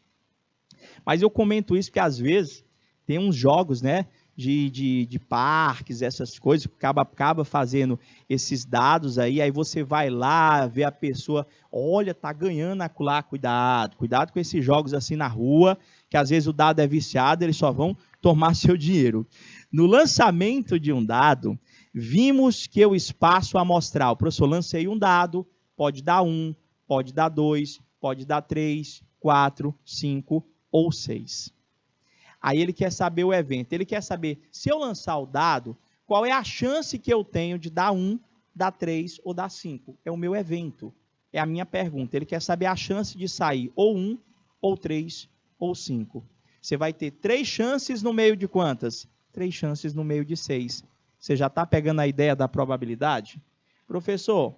Mas eu comento isso porque, às vezes, tem uns jogos, né, de parques, essas coisas, acaba fazendo esses dados aí você vai lá, vê a pessoa, olha, tá ganhando lá, cuidado com esses jogos assim na rua, que às vezes o dado é viciado, eles só vão tomar seu dinheiro. No lançamento de um dado, vimos que o espaço amostral, professor, lancei um dado, pode dar 1, pode dar 2, pode dar 3, 4, 5 ou 6. Aí ele quer saber o evento, ele quer saber, se eu lançar o dado, qual é a chance que eu tenho de dar 1, dar 3 ou dar 5? É o meu evento, é a minha pergunta. Ele quer saber a chance de sair ou 1, ou 3, ou 5. Você vai ter 3 chances no meio de quantas? 3 chances no meio de 6. Você já está pegando a ideia da probabilidade? Professor,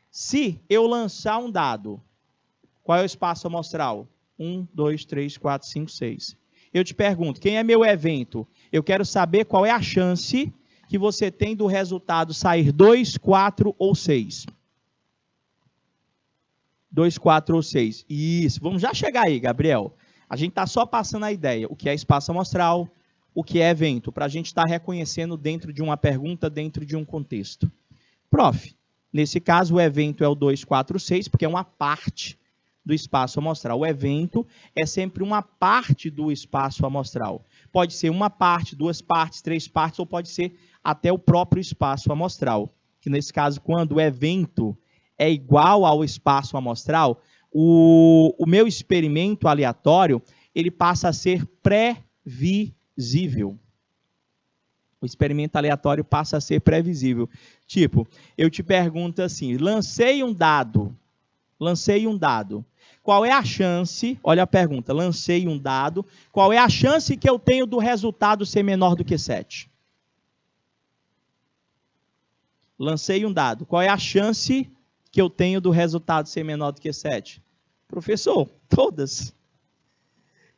se eu lançar um dado, qual é o espaço amostral? 1, 2, 3, 4, 5, 6. Eu te pergunto, quem é meu evento? Eu quero saber qual é a chance que você tem do resultado sair 2, 4 ou 6. 2, 4 ou 6. Isso, vamos já chegar aí, Gabriel. A gente está só passando a ideia, o que é espaço amostral, o que é evento, para a gente estar reconhecendo dentro de uma pergunta, dentro de um contexto. Prof, nesse caso o evento é o 2, 4, 6, porque é uma parte do espaço amostral. O evento é sempre uma parte do espaço amostral. Pode ser uma parte, 2 partes, 3 partes, ou pode ser até o próprio espaço amostral. Que nesse caso, quando o evento é igual ao espaço amostral, o meu experimento aleatório, ele passa a ser previsível. O experimento aleatório passa a ser previsível. Tipo, eu te pergunto assim, lancei um dado. Qual é a chance, olha a pergunta, lancei um dado, qual é a chance que eu tenho do resultado ser menor do que 7? Lancei um dado, qual é a chance que eu tenho do resultado ser menor do que 7? Professor, todas.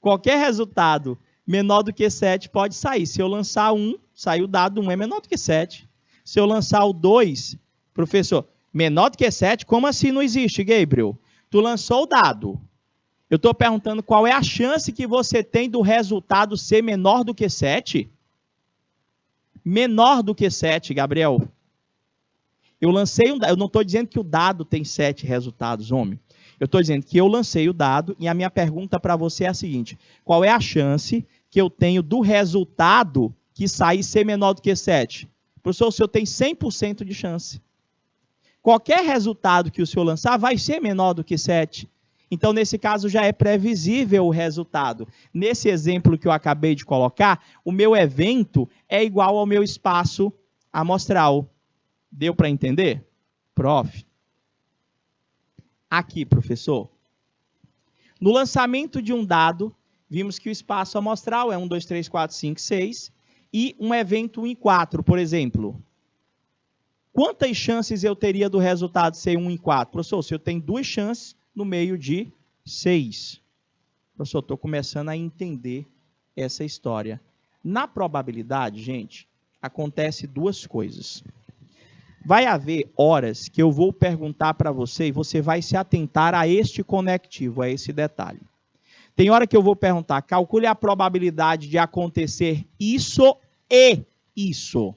Qualquer resultado menor do que 7 pode sair. Se eu lançar 1, sai o dado 1 é menor do que 7. Se eu lançar o 2, professor, menor do que 7, como assim não existe, Gabriel? Tu lançou o dado. Eu estou perguntando qual é a chance que você tem do resultado ser menor do que 7? Menor do que 7, Gabriel. Eu lancei um dado. Eu não estou dizendo que o dado tem 7 resultados, homem. Eu estou dizendo que eu lancei o dado e a minha pergunta para você é a seguinte. Qual é a chance que eu tenho do resultado que sair ser menor do que 7? Professor, o senhor tem 100% de chance. Qualquer resultado que o senhor lançar vai ser menor do que 7. Então, nesse caso, já é previsível o resultado. Nesse exemplo que eu acabei de colocar, o meu evento é igual ao meu espaço amostral. Deu para entender? Prof. Aqui, professor. No lançamento de um dado, vimos que o espaço amostral é 1, 2, 3, 4, 5, 6. E um evento 1 em 4, por exemplo. Quantas chances eu teria do resultado ser 1 em 4? Professor, se eu tenho 2 chances no meio de 6. Professor, estou começando a entender essa história. Na probabilidade, gente, acontece 2 coisas. Vai haver horas que eu vou perguntar para você e você vai se atentar a este conectivo, a esse detalhe. Tem hora que eu vou perguntar, calcule a probabilidade de acontecer isso e isso.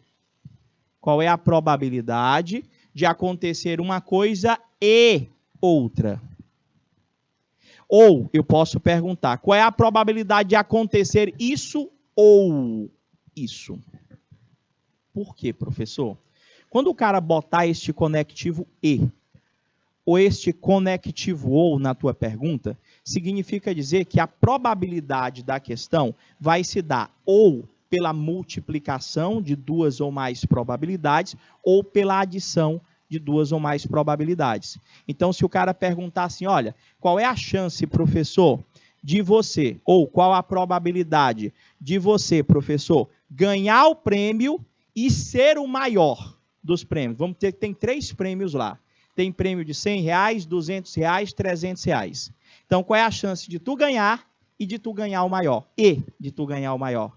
Qual é a probabilidade de acontecer uma coisa e outra? Ou eu posso perguntar, qual é a probabilidade de acontecer isso ou isso? Por quê, professor? Quando o cara botar este conectivo e, ou este conectivo ou na tua pergunta, significa dizer que a probabilidade da questão vai se dar ou pela multiplicação de 2 ou mais probabilidades, ou pela adição de 2 ou mais probabilidades. Então, se o cara perguntar assim, olha, qual é a chance, professor, de você, ou qual a probabilidade de você, professor, ganhar o prêmio e ser o maior dos prêmios? Vamos ter que tem 3 prêmios lá. Tem prêmio de R$100, R$200, R$300. Então, qual é a chance de tu ganhar e de tu ganhar o maior? E de tu ganhar o maior.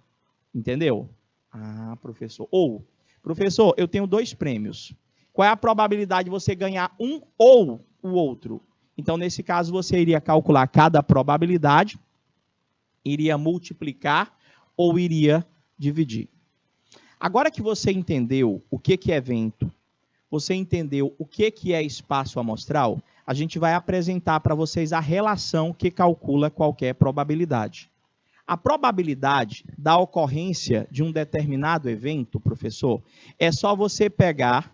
Entendeu? Ah, professor. Ou, professor, eu tenho 2 prêmios. Qual é a probabilidade de você ganhar um ou o outro? Então, nesse caso, você iria calcular cada probabilidade, iria multiplicar ou iria dividir. Agora que você entendeu o que é evento, você entendeu o que é espaço amostral, a gente vai apresentar para vocês a relação que calcula qualquer probabilidade. A probabilidade da ocorrência de um determinado evento, professor, é só você pegar,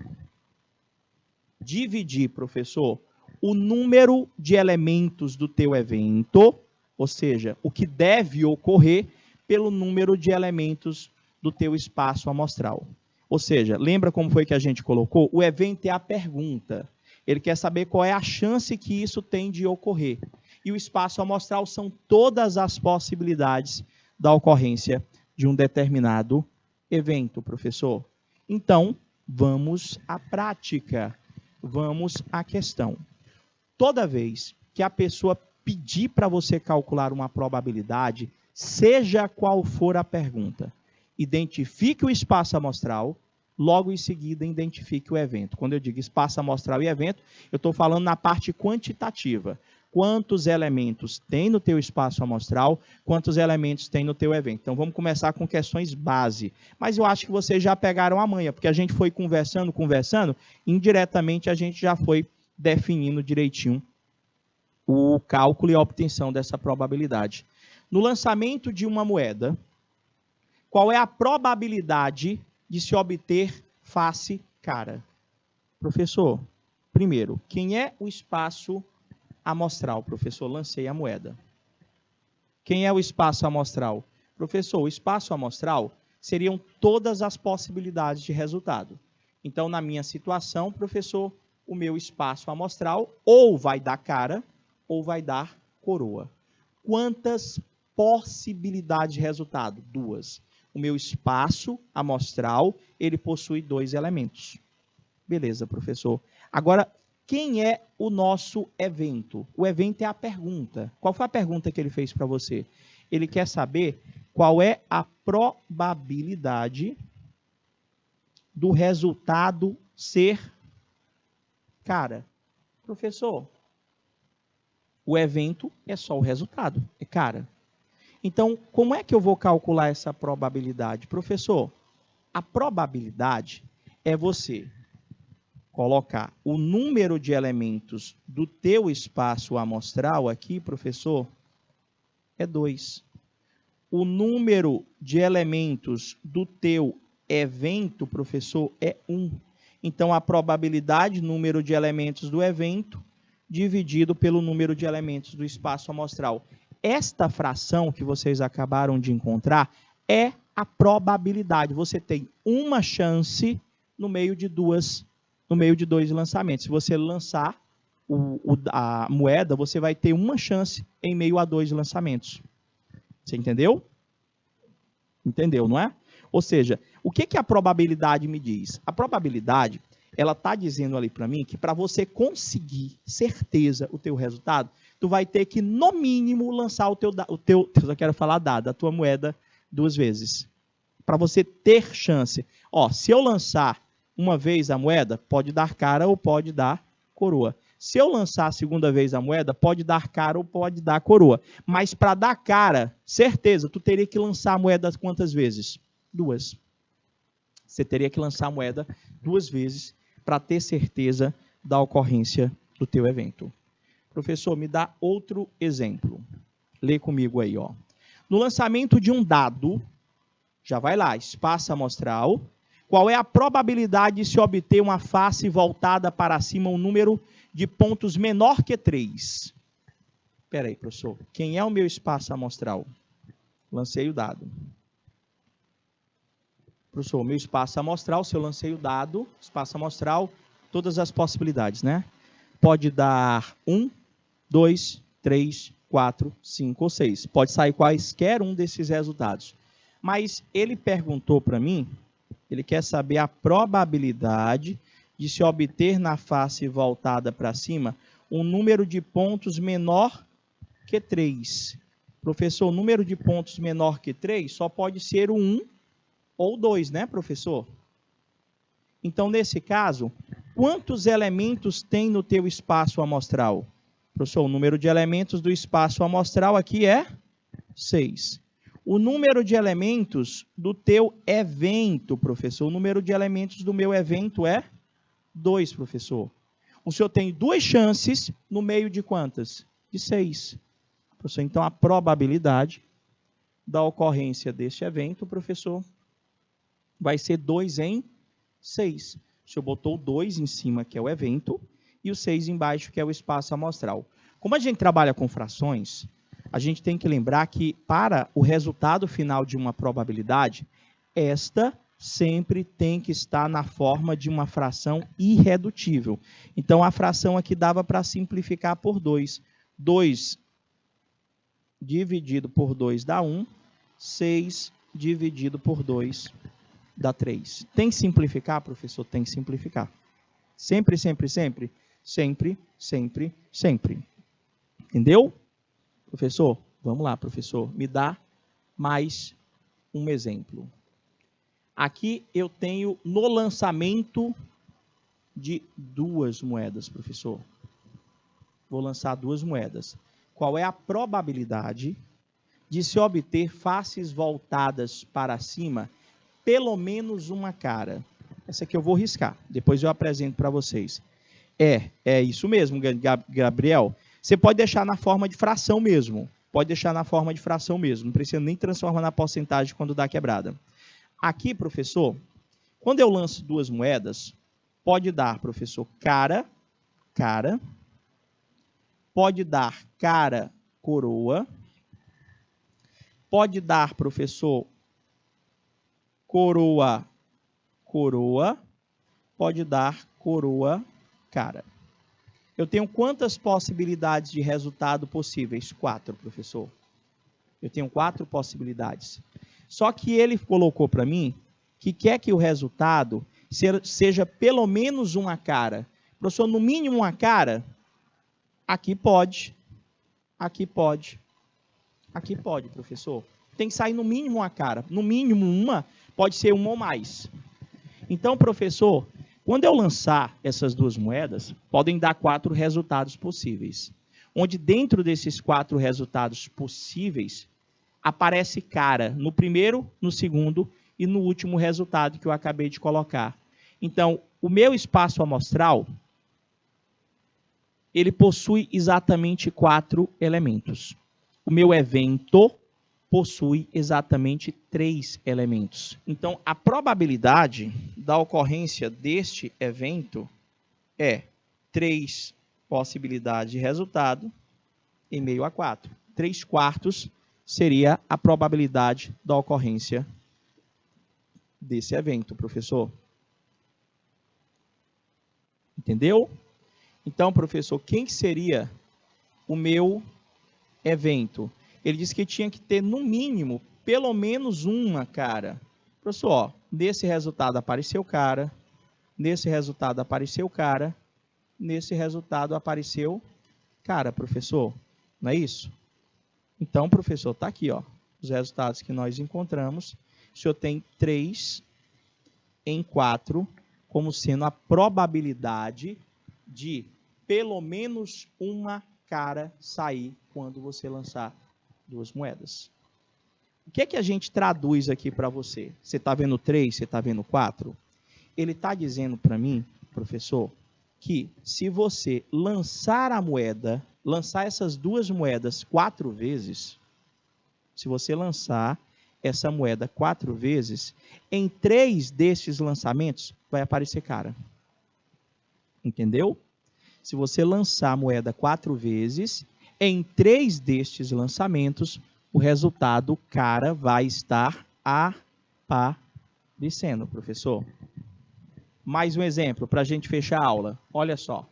dividir, professor, o número de elementos do teu evento, ou seja, o que deve ocorrer, pelo número de elementos do teu espaço amostral. Ou seja, lembra como foi que a gente colocou? O evento é a pergunta. Ele quer saber qual é a chance que isso tem de ocorrer. E o espaço amostral são todas as possibilidades da ocorrência de um determinado evento, professor. Então, vamos à prática. Vamos à questão. Toda vez que a pessoa pedir para você calcular uma probabilidade, seja qual for a pergunta, identifique o espaço amostral, logo em seguida identifique o evento. Quando eu digo espaço amostral e evento, eu estou falando na parte quantitativa. Quantos elementos tem no teu espaço amostral, quantos elementos tem no teu evento. Então, vamos começar com questões base. Mas eu acho que vocês já pegaram a manha, porque a gente foi conversando, indiretamente a gente já foi definindo direitinho o cálculo e a obtenção dessa probabilidade. No lançamento de uma moeda, qual é a probabilidade de se obter face cara? Professor, primeiro, quem é o espaço amostral? Professor, lancei a moeda. Quem é o espaço amostral? Professor, o espaço amostral seriam todas as possibilidades de resultado. Então, na minha situação, professor, o meu espaço amostral ou vai dar cara ou vai dar coroa. Quantas possibilidades de resultado? 2. O meu espaço amostral, ele possui 2 elementos. Beleza, professor. Agora, quem é o nosso evento? O evento é a pergunta. Qual foi a pergunta que ele fez para você? Ele quer saber qual é a probabilidade do resultado ser cara. Professor, o evento é só o resultado, é cara. Então, como é que eu vou calcular essa probabilidade? Professor, a probabilidade é você colocar o número de elementos do teu espaço amostral aqui, professor, é 2. o número de elementos do teu evento, professor, é 1. Então, a probabilidade, número de elementos do evento, dividido pelo número de elementos do espaço amostral. Esta fração que vocês acabaram de encontrar é a probabilidade. Você tem uma chance no meio de dois lançamentos. Se você lançar a moeda, você vai ter uma chance em meio a 2 lançamentos. Você entendeu? Entendeu, não é? Ou seja, o que a probabilidade me diz? A probabilidade, ela está dizendo ali para mim que para você conseguir certeza o teu resultado, tu vai ter que, no mínimo, lançar eu só quero falar dado, a tua moeda 2 vezes. Para você ter chance. Ó, se eu lançar uma vez a moeda, pode dar cara ou pode dar coroa. Se eu lançar a segunda vez a moeda, pode dar cara ou pode dar coroa. Mas para dar cara, certeza, tu teria que lançar a moeda quantas vezes? 2. Você teria que lançar a moeda 2 vezes para ter certeza da ocorrência do teu evento. Professor, me dá outro exemplo. Lê comigo aí, ó. No lançamento de um dado, já vai lá, espaço amostral, qual é a probabilidade de se obter uma face voltada para cima, um número de pontos menor que 3? Espera aí, professor. Quem é o meu espaço amostral? Lancei o dado. Professor, o meu espaço amostral, se eu lancei o dado, espaço amostral, todas as possibilidades, né? Pode dar 1, 2, 3, 4, 5 ou 6. Pode sair quaisquer um desses resultados. Mas ele perguntou para mim, ele quer saber a probabilidade de se obter na face voltada para cima um número de pontos menor que 3. Professor, o número de pontos menor que 3 só pode ser o 1 ou 2, né, professor? Então, nesse caso, quantos elementos tem no teu espaço amostral? Professor, o número de elementos do espaço amostral aqui é 6. O número de elementos do teu evento, professor, o número de elementos do meu evento é 2, professor. O senhor tem 2 chances no meio de quantas? De 6. Professor, então a probabilidade da ocorrência deste evento, professor, vai ser 2 em 6. O senhor botou 2 em cima, que é o evento, e o 6 embaixo, que é o espaço amostral. Como a gente trabalha com frações, a gente tem que lembrar que para o resultado final de uma probabilidade, esta sempre tem que estar na forma de uma fração irredutível. Então, a fração aqui dava para simplificar por 2. 2 dividido por 2 dá 1. 6 dividido por 2 dá 3. Tem que simplificar, professor? Tem que simplificar. Sempre, sempre, sempre? Sempre, sempre, sempre. Entendeu? Professor, vamos lá, professor. Me dá mais um exemplo. Aqui eu tenho no lançamento de 2 moedas, professor. Vou lançar 2 moedas. Qual é a probabilidade de se obter faces voltadas para cima, pelo menos uma cara? Essa aqui eu vou riscar, depois eu apresento para vocês. É isso mesmo, Gabriel. Você pode deixar na forma de fração mesmo. Pode deixar na forma de fração mesmo. Não precisa nem transformar na porcentagem quando dá quebrada. Aqui, professor, quando eu lanço 2 moedas, pode dar, professor, cara, pode dar cara, coroa, pode dar, professor, coroa, coroa, pode dar coroa, cara. Eu tenho quantas possibilidades de resultado possíveis? 4, professor. Eu tenho 4 possibilidades. Só que ele colocou para mim que quer que o resultado seja pelo menos uma cara. Professor, no mínimo uma cara? Aqui pode. Aqui pode. Aqui pode, professor. Tem que sair no mínimo uma cara. No mínimo uma, pode ser uma ou mais. Então, professor, quando eu lançar essas 2 moedas, podem dar 4 resultados possíveis. Onde dentro desses 4 resultados possíveis, aparece cara no primeiro, no segundo e no último resultado que eu acabei de colocar. Então, o meu espaço amostral, ele possui exatamente 4 elementos. O meu evento possui exatamente 3 elementos. Então, a probabilidade da ocorrência deste evento é 3 possibilidades de resultado em meio a 4. 3/4 seria a probabilidade da ocorrência desse evento, professor. Entendeu? Então, professor, quem seria o meu evento? Ele disse que tinha que ter, no mínimo, pelo menos uma, cara. Professor, ó, nesse resultado apareceu cara, nesse resultado apareceu cara, nesse resultado apareceu cara, professor. Não é isso? Então, professor, está aqui, ó, os resultados que nós encontramos. O senhor tem 3 em 4 como sendo a probabilidade de pelo menos uma cara sair quando você lançar 2 moedas. O que é que a gente traduz aqui para você? Você está vendo 3, você está vendo 4? Ele está dizendo para mim, professor, que se você lançar a moeda, lançar essas 2 moedas 4 vezes, se você lançar essa moeda 4 vezes, em 3 desses lançamentos vai aparecer cara. Entendeu? Se você lançar a moeda 4 vezes, em 3 destes lançamentos, o resultado cara vai estar aparecendo, professor. Mais um exemplo para a gente fechar a aula. Olha só.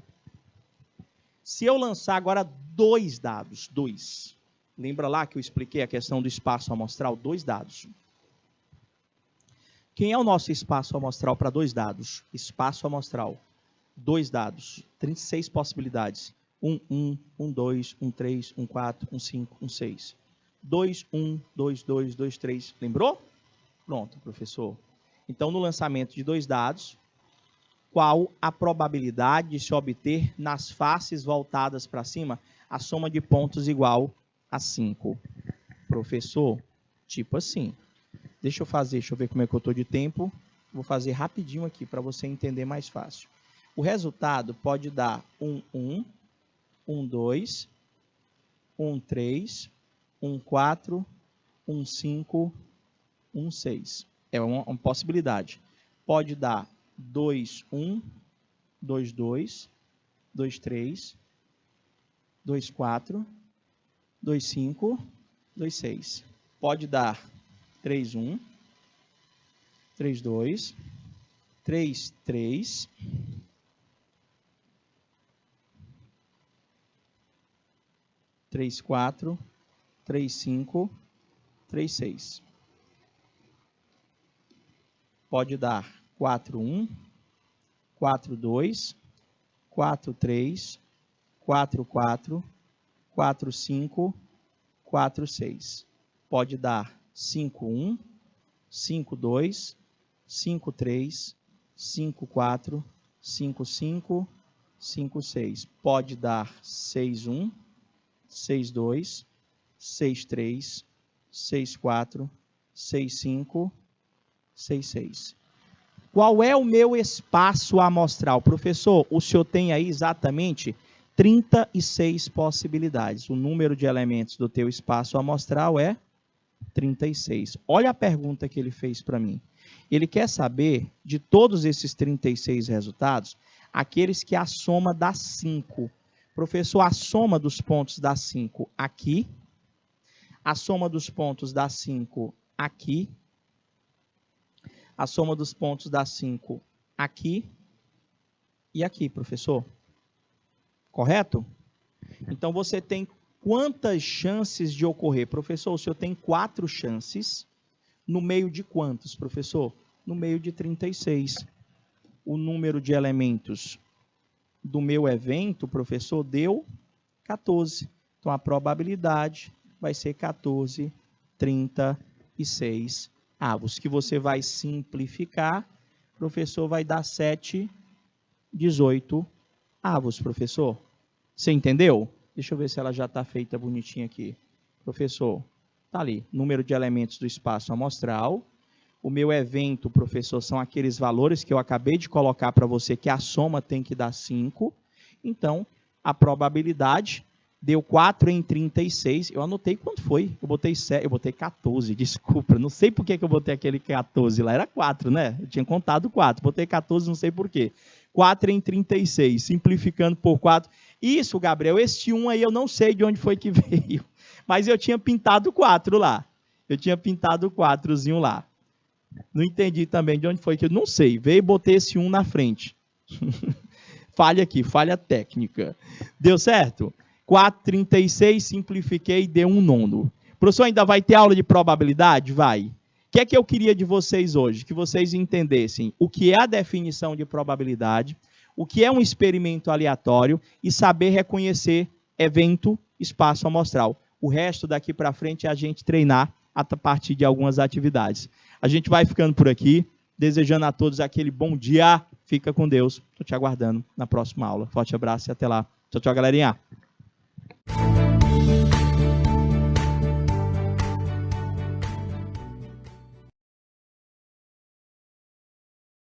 Se eu lançar agora 2 dados, 2. Lembra lá que eu expliquei a questão do espaço amostral? 2 dados. Quem é o nosso espaço amostral para 2 dados? Espaço amostral. 2 dados. 36 possibilidades. 1, 1, 1, 2, 1, 3, 1, 4, 1, 5, 1, 6. 2, 1, 2, 2, 2, 3. Lembrou? Pronto, professor. Então, no lançamento de 2 dados, qual a probabilidade de se obter nas faces voltadas para cima a soma de pontos igual a 5? Professor, tipo assim. Deixa eu ver como é que eu estou de tempo. Vou fazer rapidinho aqui para você entender mais fácil. O resultado pode dar 1, 1, 1, 2, 1, 3, 1, 4, 1, 5, 1, 6. É uma possibilidade. Pode dar 2, 1, 2, 2, 2, 3, 2, 4, 2, 5, 2, 6. Pode dar 3, 1, 3, 2, 3, 3, 3, 4, 3, 5, 3, 6. Pode dar 4, 1, 4, 2, 4, 3, 4, 4, 4, 5, 4, 6. Pode dar 5, 1, 5, 2, 5, 3, 5, 4, 5, 5, 5, 6. Pode dar 6, 1, 6, 2, 6, 3, 6, 4, 6, 5, 6, 6. Qual é o meu espaço amostral? Professor, o senhor tem aí exatamente 36 possibilidades. O número de elementos do teu espaço amostral é 36. Olha a pergunta que ele fez para mim. Ele quer saber, de todos esses 36 resultados, aqueles que a soma dá 5. Professor, a soma dos pontos dá 5 aqui, a soma dos pontos dá 5 aqui, a soma dos pontos dá 5 aqui e aqui, professor. Correto? Então, você tem quantas chances de ocorrer? Professor, o senhor tem 4 chances. No meio de quantos, professor? No meio de 36. O número de elementos do meu evento, professor, deu 14. Então, a probabilidade vai ser 14, 36 avos, que você vai simplificar. Professor, vai dar 7, 18 avos, professor. Você entendeu? Deixa eu ver se ela já está feita bonitinha aqui. Professor, está ali. Número de elementos do espaço amostral. O meu evento, professor, são aqueles valores que eu acabei de colocar para você, que a soma tem que dar 5. Então, a probabilidade deu 4 em 36. Eu anotei quanto foi. Eu botei 14, desculpa. Não sei por que eu botei aquele 14 lá. Era 4, né? Eu tinha contado 4. Botei 14, não sei por quê. 4 em 36, simplificando por 4. Isso, Gabriel, este 1 aí eu não sei de onde foi que veio. Mas eu tinha pintado 4 lá. Eu tinha pintado 4zinho lá. Não entendi também de onde foi que eu não sei. Veio e botei esse 1 na frente. Falha aqui, falha técnica. Deu certo? 4,36, simplifiquei, deu 1/9. Professor, ainda vai ter aula de probabilidade? Vai. O que é que eu queria de vocês hoje? Que vocês entendessem o que é a definição de probabilidade, o que é um experimento aleatório e saber reconhecer evento, espaço amostral. O resto daqui para frente é a gente treinar a partir de algumas atividades. A gente vai ficando por aqui, desejando a todos aquele bom dia. Fica com Deus. Estou te aguardando na próxima aula. Forte abraço e até lá. Tchau, tchau, galerinha.